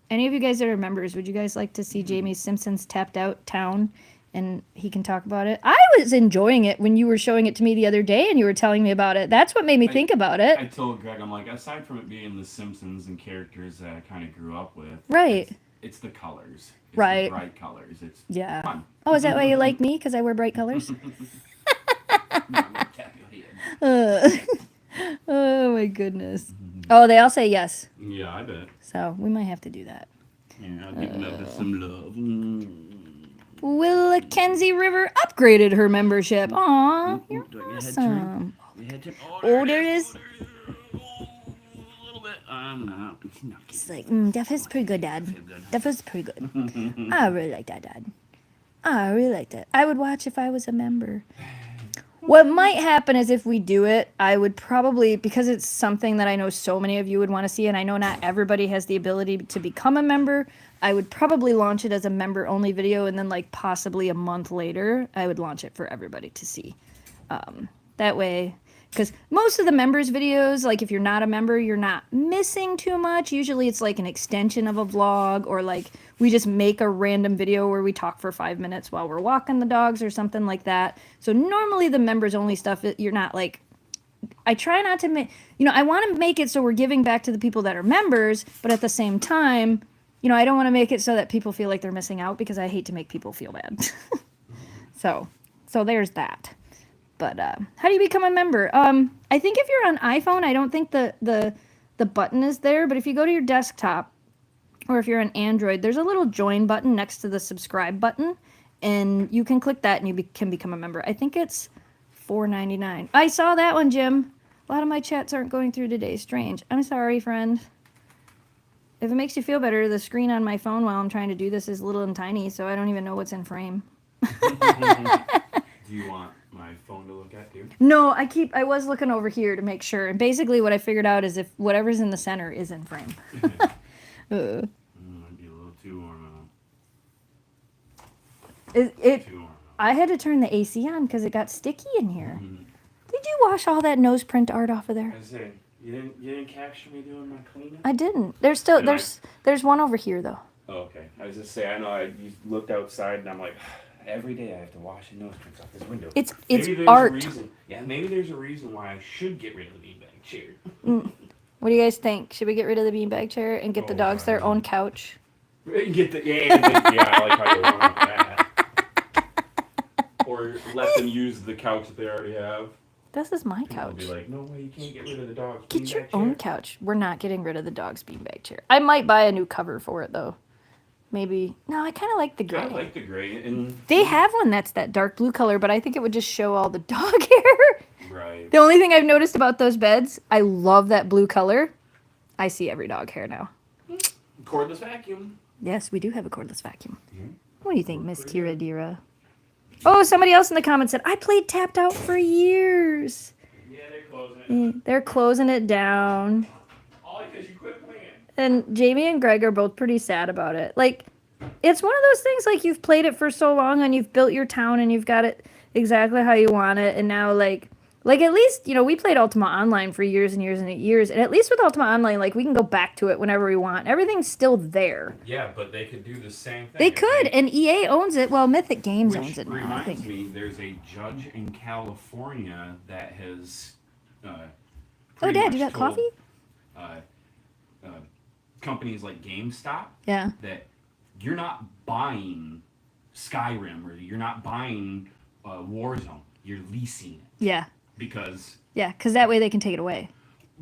Any of you guys that are members, would you guys like to see Jamie's Simpsons Tapped Out town and he can talk about it. I was enjoying it when you were showing it to me the other day and you were telling me about it. That's what made me think about it. I told Greg, I'm like, aside from it being The Simpsons and characters that I kind of grew up with, right? It's the colors, it's right? The bright colors. It's fun. Oh, is that why you like me? Because I wear bright colors? Oh my goodness. Oh, they all say yes. Yeah, I bet. So we might have to do that. Yeah, I'll give them some love. Will Kenzie River upgraded her membership. Aw, you're awesome. Oh, there it is. A little bit. No. It's like, that feels pretty good, Dad. That feels pretty good. I really like that, Dad. I really like that. I would watch if I was a member. What might happen is if we do it, I would probably, because it's something that I know so many of you would want to see, and I know not everybody has the ability to become a member, I would probably launch it as a member-only video, and then like possibly a month later, I would launch it for everybody to see. That way, because most of the members videos, like if you're not a member, you're not missing too much. Usually it's like an extension of a vlog, or like we just make a random video where we talk for 5 minutes while we're walking the dogs or something like that. So normally the members only stuff, you're not like, I try not to make, I want to make it so we're giving back to the people that are members, but at the same time, I don't want to make it so that people feel like they're missing out, because I hate to make people feel bad. So there's that. But how do you become a member? I think if you're on iPhone, I don't think the button is there. But if you go to your desktop, or if you're on Android, there's a little join button next to the subscribe button, and you can click that and you can become a member. I think it's $4.99. I saw that one, Jim. A lot of my chats aren't going through today. Strange. I'm sorry, friend. If it makes you feel better, the screen on my phone while I'm trying to do this is little and tiny, so I don't even know what's in frame. Do you want my phone to look at, too? No, I was looking over here to make sure. And basically what I figured out is if whatever's in the center is in frame. Might be a little too warm out. I had to turn the AC on because it got sticky in here. Did you wash all that nose print art off of there? I say, you didn't capture me doing my cleanup? I didn't. There's one over here though. Oh, okay. I was just saying, I know you looked outside and I'm like, every day I have to wash the nose prints off this window. It's art. Maybe there's a reason why I should get rid of the beanbag chair. What do you guys think? Should we get rid of the beanbag chair and get the dogs their own couch? I like how you want that. Or let them use the couch that they already have. This is my couch. Be like, no way, you can't get rid of the dog's Get your own couch. We're not getting rid of the dog's beanbag chair. I might buy a new cover for it though. Maybe. No, I kind of like the gray. I like the gray. And they have one that's that dark blue color, but I think it would just show all the dog hair. Right. The only thing I've noticed about those beds, I love that blue color. I see every dog hair now. Cordless vacuum. Yes, we do have a cordless vacuum. Mm-hmm. What do you think, Miss Kira Dira? Oh, somebody else in the comments said, I played Tapped Out for years. Yeah, they're closing it. They're closing it down. All because you quit playing. And Jamie and Greg are both pretty sad about it. Like, it's one of those things, like, you've played it for so long and you've built your town and you've got it exactly how you want it. And now, like at least, we played Ultima Online for years and years and years. And at least with Ultima Online, like, we can go back to it whenever we want. Everything's still there. Yeah, but they could do the same thing. They could, and EA owns it. Well, Mythic Games owns it now, I think. Reminds me, there's a judge in California that has Oh, Dad, you got coffee? Companies like GameStop. Yeah. That you're not buying Skyrim or you're not buying Warzone. You're leasing it. Yeah. Because that way they can take it away.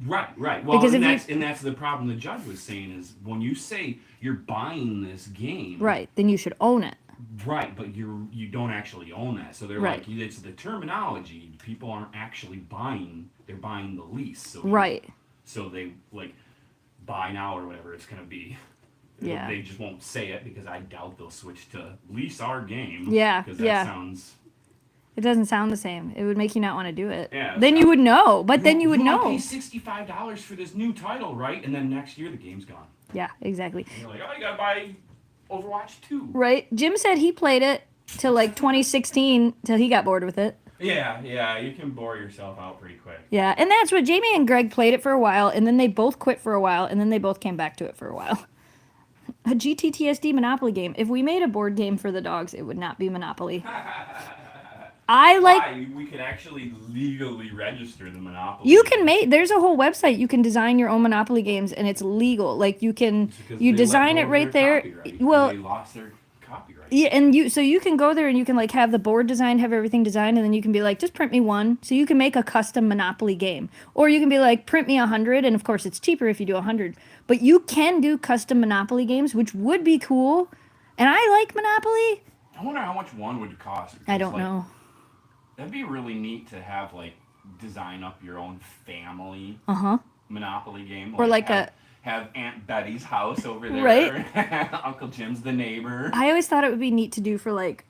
Right. Well, because that's the problem the judge was saying is when you say you're buying this game. Right, then you should own it. Right, but you don't actually own that. So they're right. like, it's the terminology. People aren't actually buying. They're buying the lease. So right. So they, like, buy now or whatever it's going to be. Yeah. They just won't say it because I doubt they'll switch to lease our game. Yeah, because that sounds... It doesn't sound the same. It would make you not want to do it. Yeah. Then you would know. But then you would know. Pay $65 for this new title, right? And then next year the game's gone. Yeah, exactly. And you're like, oh, you gotta buy Overwatch 2. Right. Jim said he played it till like 2016 till he got bored with it. Yeah, you can bore yourself out pretty quick. Yeah, and that's what Jamie and Greg played it for a while, and then they both quit for a while, and then they both came back to it for a while. A GTTSD Monopoly game. If we made a board game for the dogs, it would not be Monopoly. I like. Why? We could actually legally register the Monopoly. You can make. There's a whole website. You can design your own Monopoly games, and it's legal. Like you can. You design it right there. Well, they lost their copyright. yeah, and you can go there and you can like have the board designed, have everything designed, and then you can be like, just print me one. So you can make a custom Monopoly game, or you can be like, print me 100, and of course it's cheaper if you do 100. But you can do custom Monopoly games, which would be cool. And I like Monopoly. I wonder how much one would cost. I don't know. That'd be really neat to have like design up your own family Monopoly game, or like have Aunt Betty's house over there, right? Uncle Jim's the neighbor. I always thought it would be neat to do for like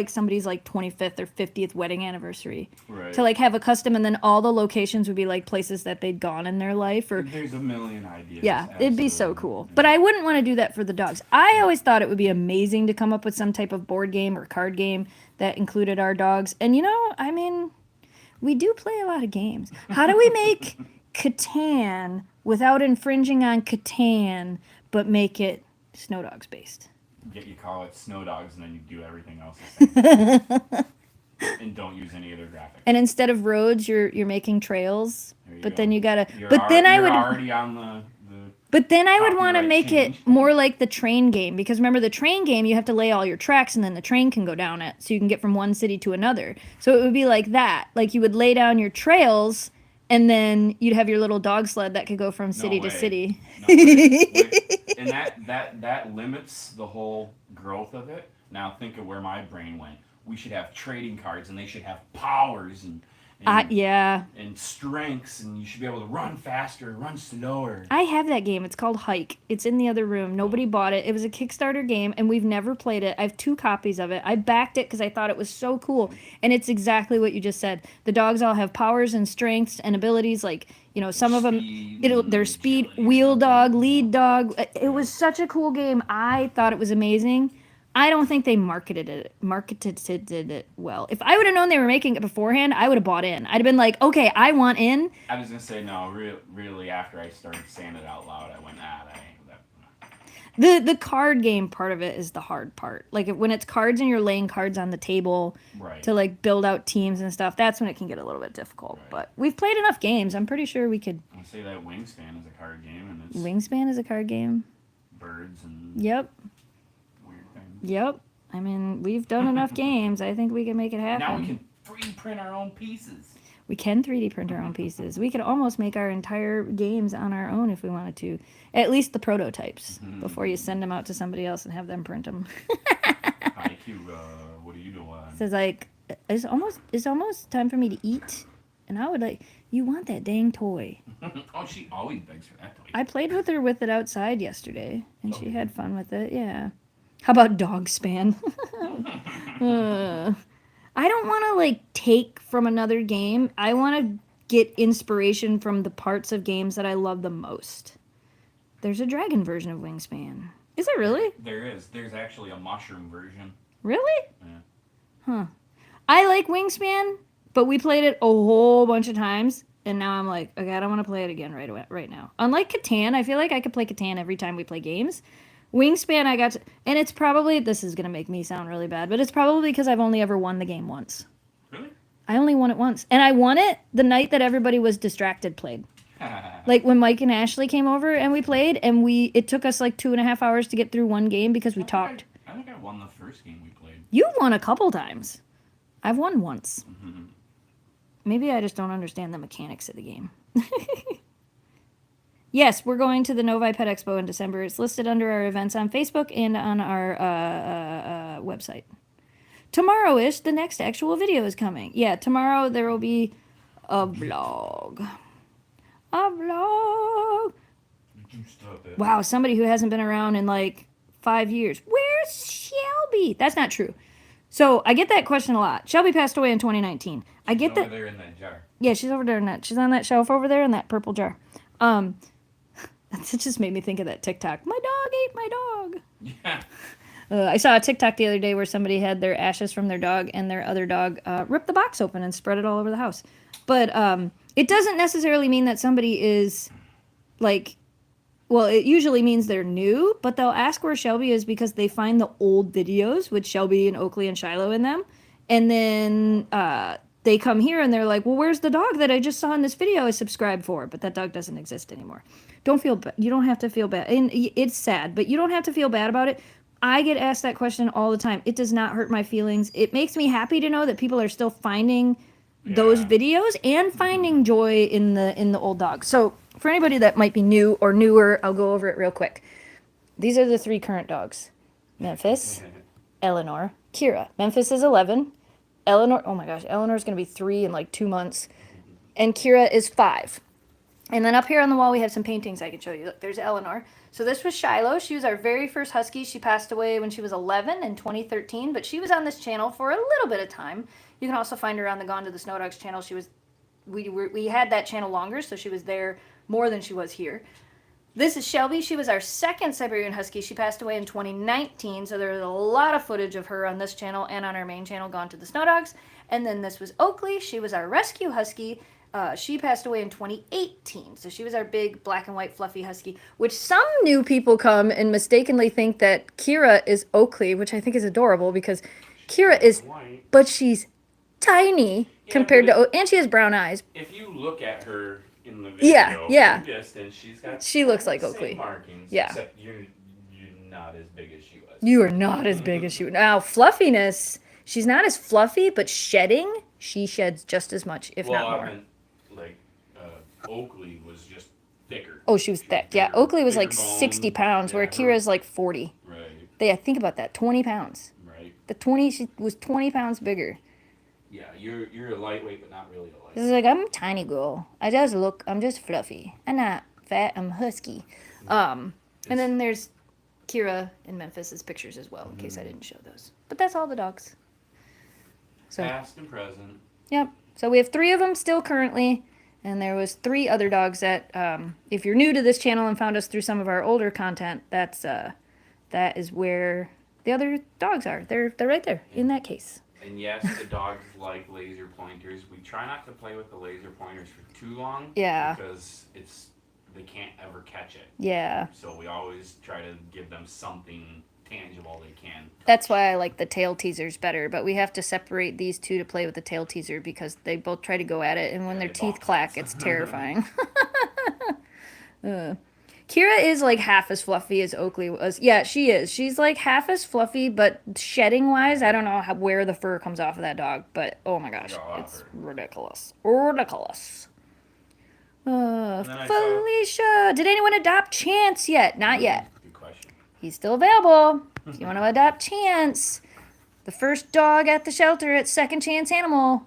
somebody's like 25th or 50th wedding anniversary, right? To like have a custom, and then all the locations would be like places that they'd gone in their life, or there's a million ideas. Yeah, absolutely. It'd be so cool. But I wouldn't want to do that for the dogs. I always thought it would be amazing to come up with some type of board game or card game that included our dogs. And you know, I mean, we do play a lot of games. How do we make Catan without infringing on Catan, but make it Snow Dogs based? You call it Snow Dogs, and then you do everything else the same. And don't use any other graphics. And instead of roads, you're making trails. But then you gotta. You're already on the. But then I would want to make change. it more like the train game, because remember the train game, you have to lay all your tracks and then the train can go down it, so you can get from one city to another. So it would be like that. Like you would lay down your trails, and then you'd have your little dog sled that could go from city to city. No way. And that limits the whole growth of it. Now think of where my brain went. We should have trading cards, and they should have powers and strengths, and you should be able to run faster, run slower. I have that game. It's called Hike. It's in the other room. Nobody bought it. It was a Kickstarter game, and we've never played it. I have 2 copies of it. I backed it because I thought it was so cool, and it's exactly what you just said. The dogs all have powers and strengths and abilities, like, you know, some of them, their speed, wheel dog, lead dog. It was such a cool game. I thought it was amazing. I don't think they marketed it well. If I would have known they were making it beforehand, I would have bought in. I'd have been like, okay, I want in. I was going to say, no, really, after I started saying it out loud, I went, The card game part of it is the hard part. Like when it's cards and you're laying cards on the table to like build out teams and stuff, that's when it can get a little bit difficult. Right. But we've played enough games. I'm pretty sure we could. I say that Wingspan is a card game, and it's Wingspan is a card game. Birds and Yep. Yep. I mean, we've done enough games. I think we can make it happen. Now we can 3D print our own pieces. We can 3D print our own pieces. We could almost make our entire games on our own if we wanted to. At least the prototypes, before you send them out to somebody else and have them print them. Hi, Q. What are you doing? Says like, it's almost time for me to eat. And I would like, you want that dang toy. Oh, she always begs for that toy. I played with her with it outside yesterday, and she had fun with it, yeah. How about dog span? I don't want to like take from another game. I want to get inspiration from the parts of games that I love the most. There's a dragon version of Wingspan. Is there really? There is. There's actually a mushroom version. Really? Yeah. Huh. I like Wingspan, but we played it a whole bunch of times, and now I'm like, okay, I don't want to play it again right now. Unlike Catan, I feel like I could play Catan every time we play games. Wingspan, I got to, and it's probably, this is going to make me sound really bad, but it's probably because I've only ever won the game once. Really? I only won it once. And I won it the night that everybody was distracted played. Like when Mike and Ashley came over and we played, and it took us like 2.5 hours to get through one game because we talked. I think I won the first game we played. You've won a couple times. I've won once. Maybe I just don't understand the mechanics of the game. Yes, we're going to the Novi Pet Expo in December. It's listed under our events on Facebook and on our website. Tomorrow-ish, the next actual video is coming. Yeah, tomorrow there will be a vlog. A vlog. Wow, somebody who hasn't been around in like 5 years. Where's Shelby? That's not true. So I get that question a lot. Shelby passed away in 2019. I get that. Over there in that jar. Yeah, she's over there in that. She's on that shelf over there in that purple jar. It just made me think of that TikTok. My dog ate my dog. Yeah. I saw a TikTok the other day where somebody had their ashes from their dog, and their other dog ripped the box open and spread it all over the house. But it doesn't necessarily mean that somebody is like well, it usually means they're new, but they'll ask where Shelby is because they find the old videos with Shelby and Oakley and Shiloh in them. And then they come here and they're like, well, where's the dog that I just saw in this video I subscribed for? But that dog doesn't exist anymore. Don't feel bad. You don't have to feel bad. And it's sad, but you don't have to feel bad about it. I get asked that question all the time. It does not hurt my feelings. It makes me happy to know that people are still finding those videos and finding joy in the old dogs. So for anybody that might be new or newer, I'll go over it real quick. These are the 3 current dogs. Memphis, Eleanor, Kira. Memphis is 11. Eleanor, oh my gosh, Eleanor's going to be 3 in like 2 months. And Kira is 5. And then up here on the wall, we have some paintings I can show you. Look, there's Eleanor. So this was Shiloh. She was our very first Husky. She passed away when she was 11 in 2013, but she was on this channel for a little bit of time. You can also find her on the Gone to the Snow Dogs channel. We had that channel longer, so she was there more than she was here. This is Shelby. She was our second Siberian Husky. She passed away in 2019, so there's a lot of footage of her on this channel and on our main channel, Gone to the Snow Dogs. And then this was Oakley. She was our rescue Husky. She passed away in 2018, so she was our big black and white fluffy Husky, which some new people come and mistakenly think that Kira is Oakley, which I think is adorable because Kira is, but she's tiny compared to, and she has brown eyes. If you look at her in the video, yeah. from distance, She looks like Oakley. Markings, yeah. Except you're not as big as she was. You are not as big as she was. Now, fluffiness, she's not as fluffy, but shedding, she sheds just as much, if not more. Oakley was just thicker. Oh, she was thick. Yeah, Oakley was like 60 pounds, where Kira's like 40. Right. Think about that, 20 pounds. Right. She was 20 pounds bigger. Yeah, you're a lightweight, but not really a lightweight. It's like, I'm a tiny girl. I'm just fluffy. I'm not fat, I'm husky. And then there's Kira and Memphis's pictures as well, in case I didn't show those. But that's all the dogs. So, past and present. Yep. So we have 3 of them still currently. And there was 3 other dogs that, if you're new to this channel and found us through some of our older content, that is where the other dogs are. They're right there in that case. And yes, the dogs like laser pointers. We try not to play with the laser pointers for too long. Yeah. Because they can't ever catch it. Yeah. So we always try to give them something tangible they can touch. That's why I like the tail teasers better, but we have to separate these 2 to play with the tail teaser because they both try to go at it, and when their teeth clack, it's terrifying. Kira is like half as fluffy as Oakley was. Yeah, she is. She's like half as fluffy, but shedding wise, I don't know where the fur comes off of that dog, but oh my gosh, it's ridiculous. Ridiculous. Felicia, did anyone adopt Chance yet? Not yet. Good question. He's still available. If you want to adopt Chance, the first dog at the shelter at Second Chance Animal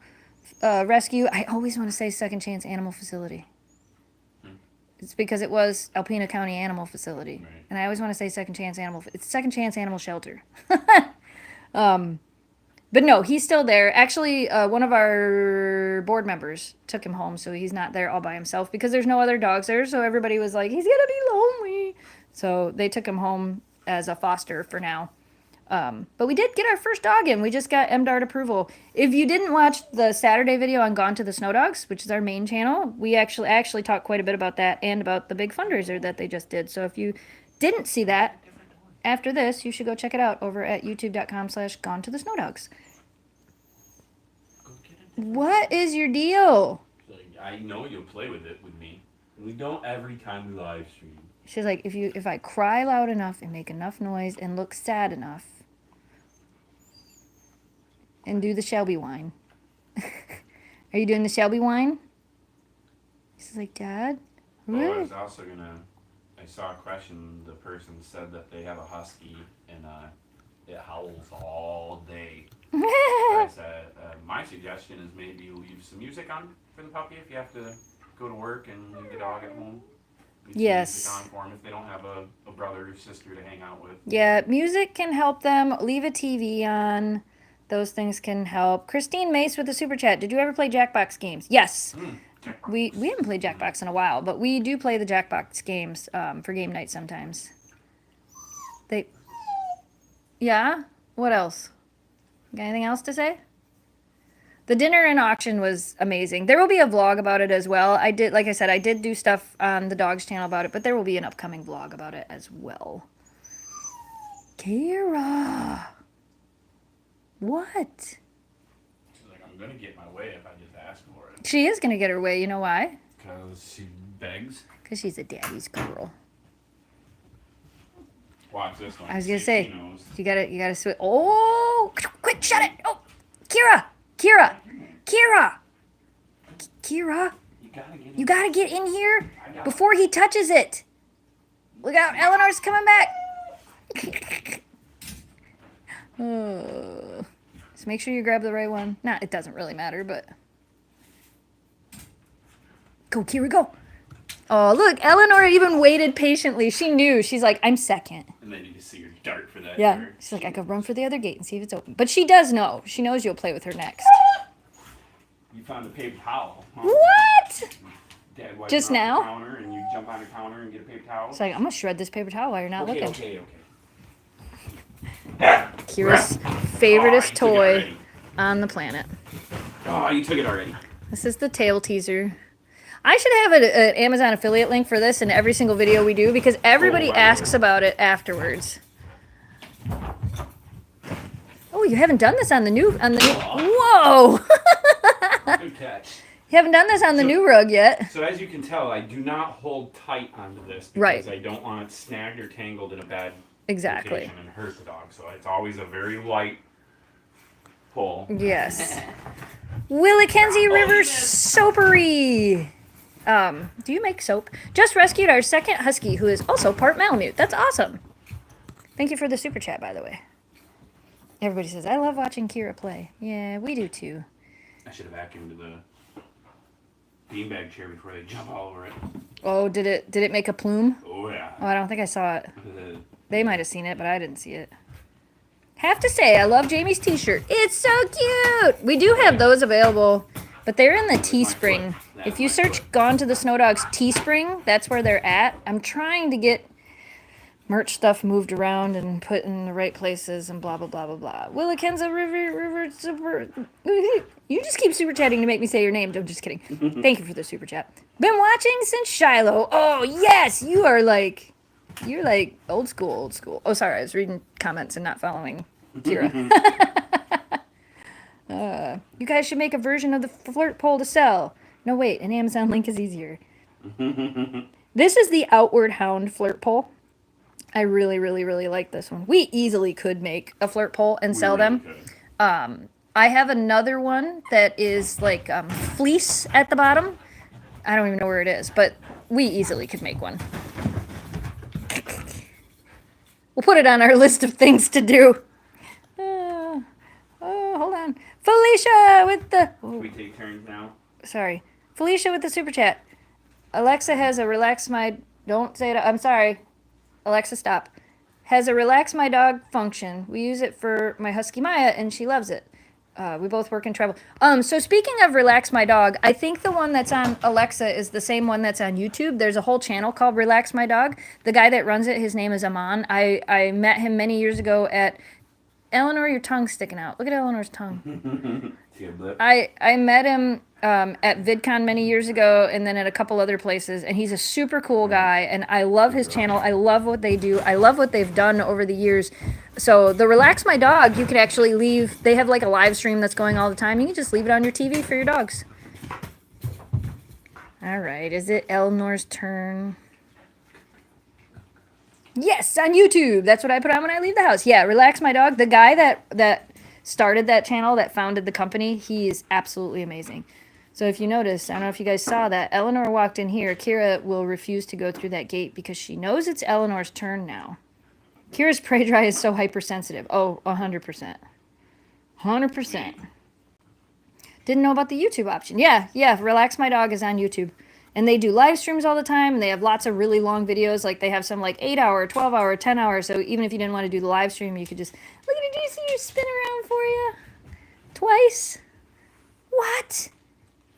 Rescue. I always want to say Second Chance Animal Facility. It's because it was Alpena County Animal Facility. Right. And I always want to say Second Chance Animal. It's Second Chance Animal Shelter. But no, he's still there. Actually, one of our board members took him home, so he's not there all by himself because there's no other dogs there. So everybody was like, he's going to be lonely. So they took him home as a foster for now. But we did get our first dog in. We just got MDART approval. If you didn't watch the Saturday video on Gone to the Snow Dogs, which is our main channel, we actually talked quite a bit about that and about the big fundraiser that they just did. So if you didn't see that, after this, you should go check it out over at youtube.com/Gone to the Snow Dogs. What is your deal? I know you'll play with it with me. We don't every time we live stream. She's like, if I cry loud enough and make enough noise and look sad enough and do the Shelby whine. Are you doing the Shelby whine? She's like, Dad? Well, I was also I saw a question. The person said that they have a Husky and it howls all day. I said, my suggestion is maybe leave some music on for the puppy if you have to go to work and leave the dog at home. Yes. Music on for them if they don't have a brother or sister to hang out with. Yeah, music can help them. Leave a TV on. Those things can help. Christine Mace with the super chat. Did you ever play Jackbox games? Yes. We haven't played Jackbox in a while, but we do play the Jackbox games for game night sometimes. Yeah? What else? Got anything else to say? The dinner and auction was amazing. There will be a vlog about it as well. I did, like I said, I did do stuff on the dog's channel about it, but there will be an upcoming vlog about it as well. Kira. What? She's like, I'm going to get my way if I just ask for it. She is going to get her way. You know why? Because she begs. Because she's a daddy's girl. Watch this one. I was going to say, knows. you gotta switch. Oh, quick, shut it. Oh, Kira. Kira. You gotta get in here before he touches it. Look out, Eleanor's coming back. Oh. Just make sure you grab the right one. Nah, it doesn't really matter, but... Go, Kira, go. Oh, look, Eleanor even waited patiently. She knew. She's like, I'm second. And then you can see her dart for that. Yeah. Dart. She's like, I could run for the other gate and see if it's open. But she does know. She knows you'll play with her next. You found a paper towel. Huh? What? Dad wiped Just off now? The counter and you jump on the counter and get a paper towel. It's like, I'm going to shred this paper towel while you're not looking. Okay. Kira's favoriteest toy on the planet. Oh, you took it already. This is the tail teaser. I should have an Amazon affiliate link for this in every single video we do because everybody asks about it afterwards. Oh, you haven't done this on the new... Whoa! Good catch. You haven't done this on the new rug yet. So as you can tell, I do not hold tight onto this because I don't want it snagged or tangled in a bad location and hurt the dog. So it's always a very light pull. Yes. Willickenzie River Soapery. Do you make soap? Just rescued our second husky, who is also part Malamute. That's awesome. Thank you for the super chat, by the way. Everybody says, I love watching Kira play. Yeah, we do too. I should have vacuumed the beanbag chair before they jump all over it. Oh, did it make a plume? Oh, yeah. Oh, I don't think I saw it. They might have seen it, but I didn't see it. Have to say, I love Jamie's t-shirt. It's so cute! We do have those available, but they're in the Teespring. If you search Gone to the Snow Dogs Teespring, that's where they're at. I'm trying to get merch stuff moved around and put in the right places and blah, blah, blah, blah, blah. Willickenzie River Super... You just keep super chatting to make me say your name. I'm just kidding. Thank you for the super chat. Been watching since Shiloh. Oh, yes! You're like old school. Oh, sorry, I was reading comments and not following Kira. You guys should make a version of the flirt pole to sell. No, wait, an Amazon link is easier. This is the Outward Hound flirt pole. I really, really, really like this one. We easily could make a flirt pole and sell them. I have another one that is like fleece at the bottom. I don't even know where it is, but we easily could make one. We'll put it on our list of things to do. Oh, hold on. Felicia with the... Can we take turns now? Sorry. Felicia with the super chat. Alexa has a relax my... Don't say it. I'm sorry. Alexa, stop. Has a relax my dog function. We use it for my Husky Maya, and she loves it. We both work and travel. So speaking of Relax My Dog, I think the one that's on Alexa is the same one that's on YouTube. There's a whole channel called Relax My Dog. The guy that runs it, his name is Aman. I met him many years ago at... Eleanor, your tongue's sticking out. Look at Eleanor's tongue. I met him at VidCon many years ago and then at a couple other places, and he's a super cool guy, and I love his channel. I love what they do. I love what they've done over the years. So the Relax My Dog, you could actually leave. They have like a live stream that's going all the time. You can just leave it on your TV for your dogs. All right, is it Eleanor's turn? Yes, on YouTube. That's what I put on when I leave the house. Yeah, Relax My Dog. The guy that started that channel, that founded the company, he is absolutely amazing. So if you notice, I don't know if you guys saw that, Eleanor walked in here. Kira will refuse to go through that gate because she knows it's Eleanor's turn now. Kira's prey dry is so hypersensitive. Oh, 100%. 100%. Didn't know about the YouTube option. Yeah, Relax My Dog is on YouTube. And they do live streams all the time, and they have lots of really long videos. Like, they have some, like, 8-hour, 12-hour, 10-hour. So even if you didn't want to do the live stream, you could just... Look at it, do you see her spin around for you? Twice? What?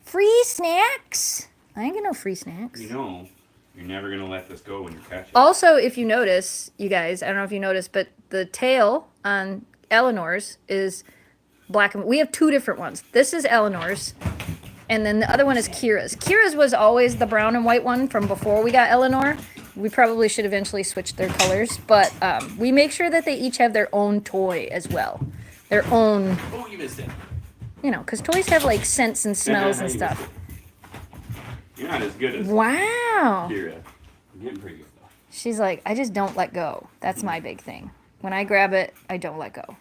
Free snacks? I ain't get no free snacks. You know, you're never going to let this go when you catch it. Also, if you notice, you guys, I don't know if you noticed, but the tail on Eleanor's is black and we have 2 different ones. This is Eleanor's, and then the other one is Kira's. Kira's was always the brown and white one from before we got Eleanor. We probably should eventually switch their colors, but we make sure that they each have their own toy as well. Their own. Oh, you missed it. You know, because toys have like scents and smells and stuff. You're not as good as Wow. Kira. I'm getting pretty good though. She's like, I just don't let go. That's my big thing. When I grab it, I don't let go.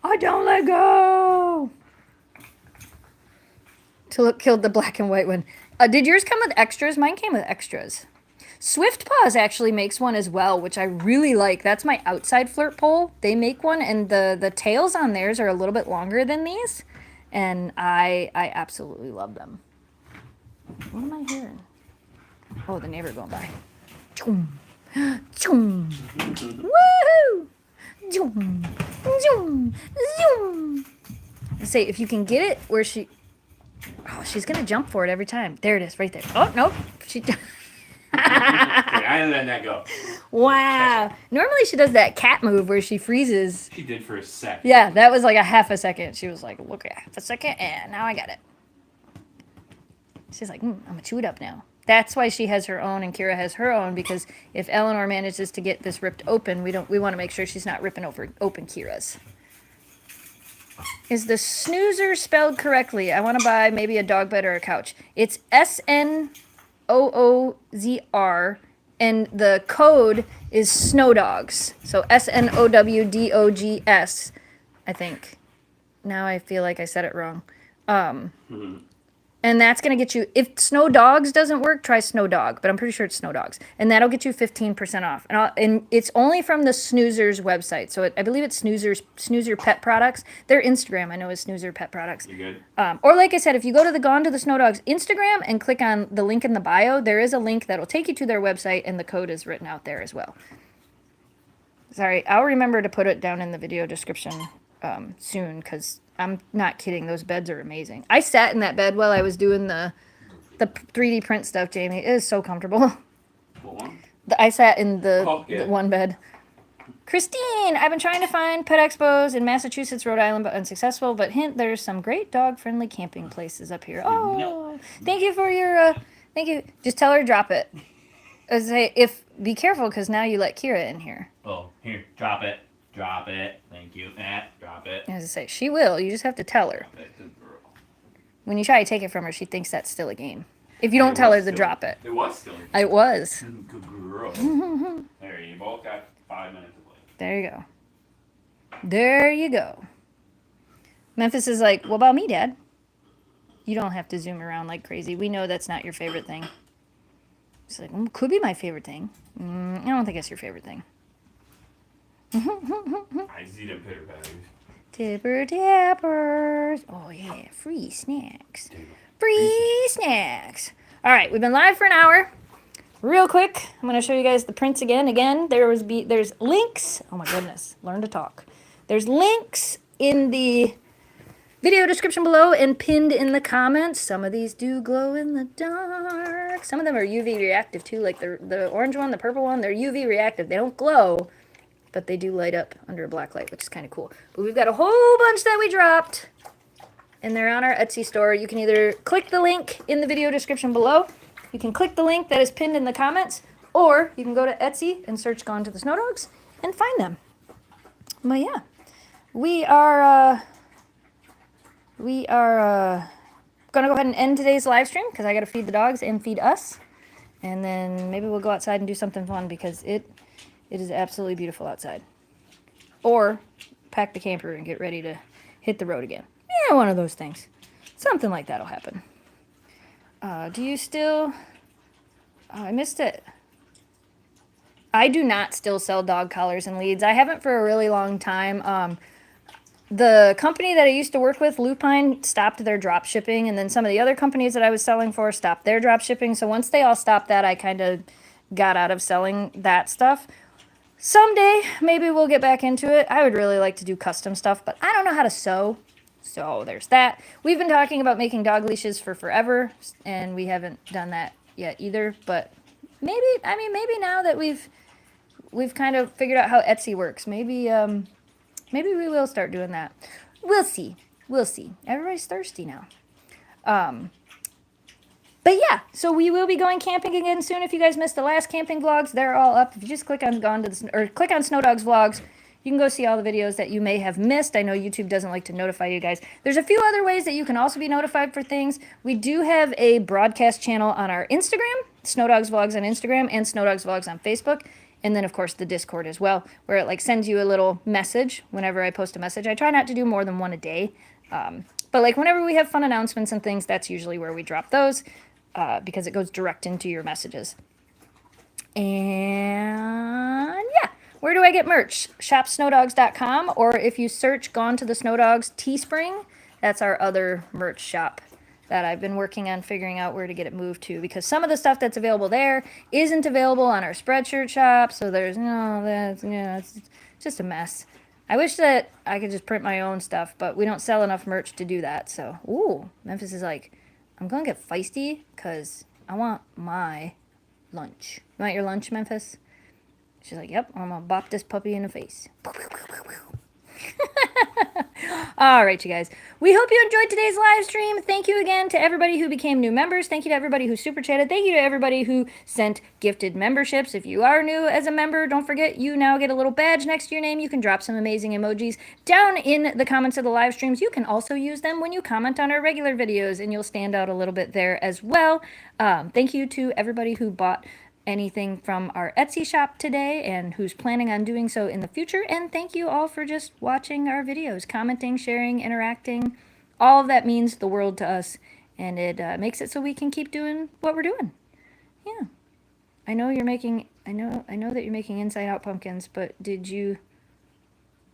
I don't let go. Tulip killed the black and white one. Did yours come with extras? Mine came with extras. Swift Paws actually makes one as well, which I really like. That's my outside flirt pole. They make one, and the tails on theirs are a little bit longer than these, and I absolutely love them. What am I hearing? Oh, the neighbor going by. Choom. Choom. Woohoo! Zoom. Zoom. Zoom. Say, if you can get it where she... Oh, she's going to jump for it every time. There it is, right there. Oh, nope. She... I didn't let that go. Wow. Normally she does that cat move where she freezes. She did for a second. Yeah, that was like a half a second. She was like, look, a half a second, and now I got it. She's like, I'm going to chew it up now. That's why she has her own and Kira has her own, because if Eleanor manages to get this ripped open, we want to make sure she's not ripping open Kira's. Is the snoozer spelled correctly? I want to buy maybe a dog bed or a couch. It's SNOOZR, and the code is snowdogs. So SNOWDOGS, I think. Now I feel like I said it wrong. And that's going to get you, if Snow Dogs doesn't work, try Snow Dog, but I'm pretty sure it's Snow Dogs. And that'll get you 15% off. And it's only from the Snoozer's website. So I believe it's Snoozer Pet Products. Their Instagram, I know, is Snoozer Pet Products. You good? Or like I said, if you go to the Gone to the Snow Dogs Instagram and click on the link in the bio, there is a link that'll take you to their website, and the code is written out there as well. Sorry, I'll remember to put it down in the video description soon, because I'm not kidding. Those beds are amazing. I sat in that bed while I was doing the 3D print stuff, Jamie. It is so comfortable. What one? I sat in the yeah. one bed. Christine, I've been trying to find pet expos in Massachusetts, Rhode Island, but unsuccessful. But hint, there's some great dog-friendly camping places up here. Oh, thank you for your, thank you. Just tell her to drop it. I say, be careful, because now you let Kira in here. Oh, here, drop it. Drop it. Thank you. Drop it. As I say, she will. You just have to tell her. When you try to take it from her, she thinks that's still a game. If you don't tell her to drop it. It was still a game. It was. Good girl. There, you both got 5 minutes to play. There you go. There you go. Memphis is like, what about me, Dad? You don't have to zoom around like crazy. We know that's not your favorite thing. She's like, could be my favorite thing. I don't think it's your favorite thing. I see them pitter patters. Tipper tappers. Oh, yeah. Free snacks. Free snacks. All right. We've been live for an hour. Real quick, I'm going to show you guys the prints again. There's links. Oh, my goodness. Learn to talk. There's links in the video description below and pinned in the comments. Some of these do glow in the dark. Some of them are UV reactive, too. Like the orange one, the purple one, they're UV reactive. They don't glow, but they do light up under a black light, which is kind of cool. But we've got a whole bunch that we dropped, and they're on our Etsy store. You can either click the link in the video description below, you can click the link that is pinned in the comments, or you can go to Etsy and search Gone to the Snow Dogs and find them. But yeah, we are gonna go ahead and end today's live stream, because I gotta feed the dogs and feed us, and then maybe we'll go outside and do something fun, because it is absolutely beautiful outside. Or pack the camper and get ready to hit the road again. Yeah, one of those things. Something like that'll happen. Do you still... Oh, I missed it. I do not still sell dog collars and leads. I haven't for a really long time. The company that I used to work with, Lupine, stopped their drop shipping, and then some of the other companies that I was selling for stopped their drop shipping. So once they all stopped that, I kind of got out of selling that stuff. Someday, maybe we'll get back into it. I would really like to do custom stuff, but I don't know how to sew. So there's that. We've been talking about making dog leashes for forever, and we haven't done that yet either. But maybe now that we've kind of figured out how Etsy works, maybe we will start doing that. We'll see. We'll see. Everybody's thirsty now. But yeah, so we will be going camping again soon. If you guys missed the last camping vlogs, they're all up. If you just click on click on Snow Dogs Vlogs, you can go see all the videos that you may have missed. I know YouTube doesn't like to notify you guys. There's a few other ways that you can also be notified for things. We do have a broadcast channel on our Instagram, Snow Dogs Vlogs on Instagram, and Snow Dogs Vlogs on Facebook. And then, of course, the Discord as well, where it like sends you a little message whenever I post a message. I try not to do more than one a day. But like whenever we have fun announcements and things, that's usually where we drop those. Because it goes direct into your messages. And yeah, where do I get merch? Shopsnowdogs.com, or if you search Gone to the Snow Dogs Teespring, that's our other merch shop that I've been working on figuring out where to get it moved to, because some of the stuff that's available there isn't available on our Spreadshirt shop, so there's it's just a mess. I wish that I could just print my own stuff, but we don't sell enough merch to do that. So, ooh, Memphis is like, I'm going to get feisty because I want my lunch. You want your lunch, Memphis? She's like, yep, I'm going to bop this puppy in the face. All right, you guys. We hope you enjoyed today's live stream. Thank you again to everybody who became new members. Thank you to everybody who super chatted. Thank you to everybody who sent gifted memberships. If you are new as a member, don't forget you now get a little badge next to your name. You can drop some amazing emojis down in the comments of the live streams. You can also use them when you comment on our regular videos, and you'll stand out a little bit there as well. Thank you to everybody who bought anything from our Etsy shop today and who's planning on doing so in the future. And thank you all for just watching our videos, commenting, sharing, interacting. All of that means the world to us, and it makes it so we can keep doing what we're doing. Yeah. I know you're making, I know that you're making Inside Out pumpkins, but did you?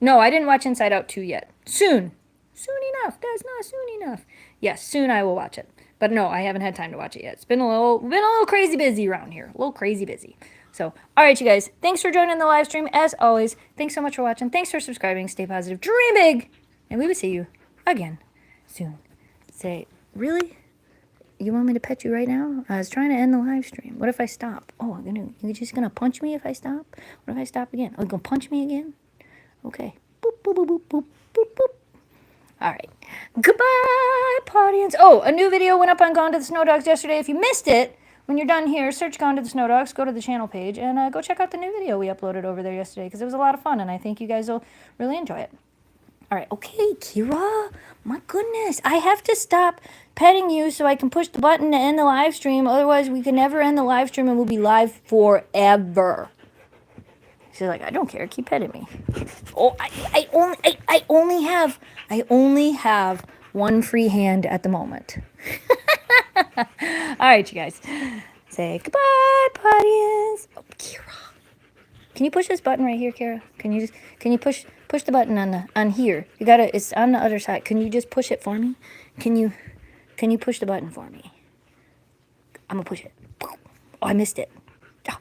No, I didn't watch Inside Out 2 yet. Soon. Soon enough. That's not soon enough. Yes, soon I will watch it. But no, I haven't had time to watch it yet. It's been a little crazy busy around here. A little crazy busy. So, all right, you guys. Thanks for joining the live stream. As always, thanks so much for watching. Thanks for subscribing. Stay positive. Dream big. And we will see you again soon. Say, really? You want me to pet you right now? I was trying to end the live stream. What if I stop? Oh, you're just going to punch me if I stop? What if I stop again? Oh, you're going to punch me again? Okay. Boop, boop, boop, boop, boop, boop, boop. All right. Goodbye, audience. Oh, a new video went up on Gone to the Snow Dogs yesterday. If you missed it, when you're done here, search Gone to the Snow Dogs, go to the channel page, and go check out the new video we uploaded over there yesterday, because it was a lot of fun, and I think you guys will really enjoy it. All right. Okay, Kira. My goodness. I have to stop petting you so I can push the button to end the live stream. Otherwise, we can never end the live stream, and we'll be live forever. She's like, I don't care. Keep petting me. Oh, I only have one free hand at the moment. All right, you guys. Say goodbye, audience. Oh, Kira. Can you push this button right here, Kira? Can you push the button on here? You gotta. It's on the other side. Can you just push it for me? Can you push the button for me? I'm gonna push it. Oh, I missed it. Oh,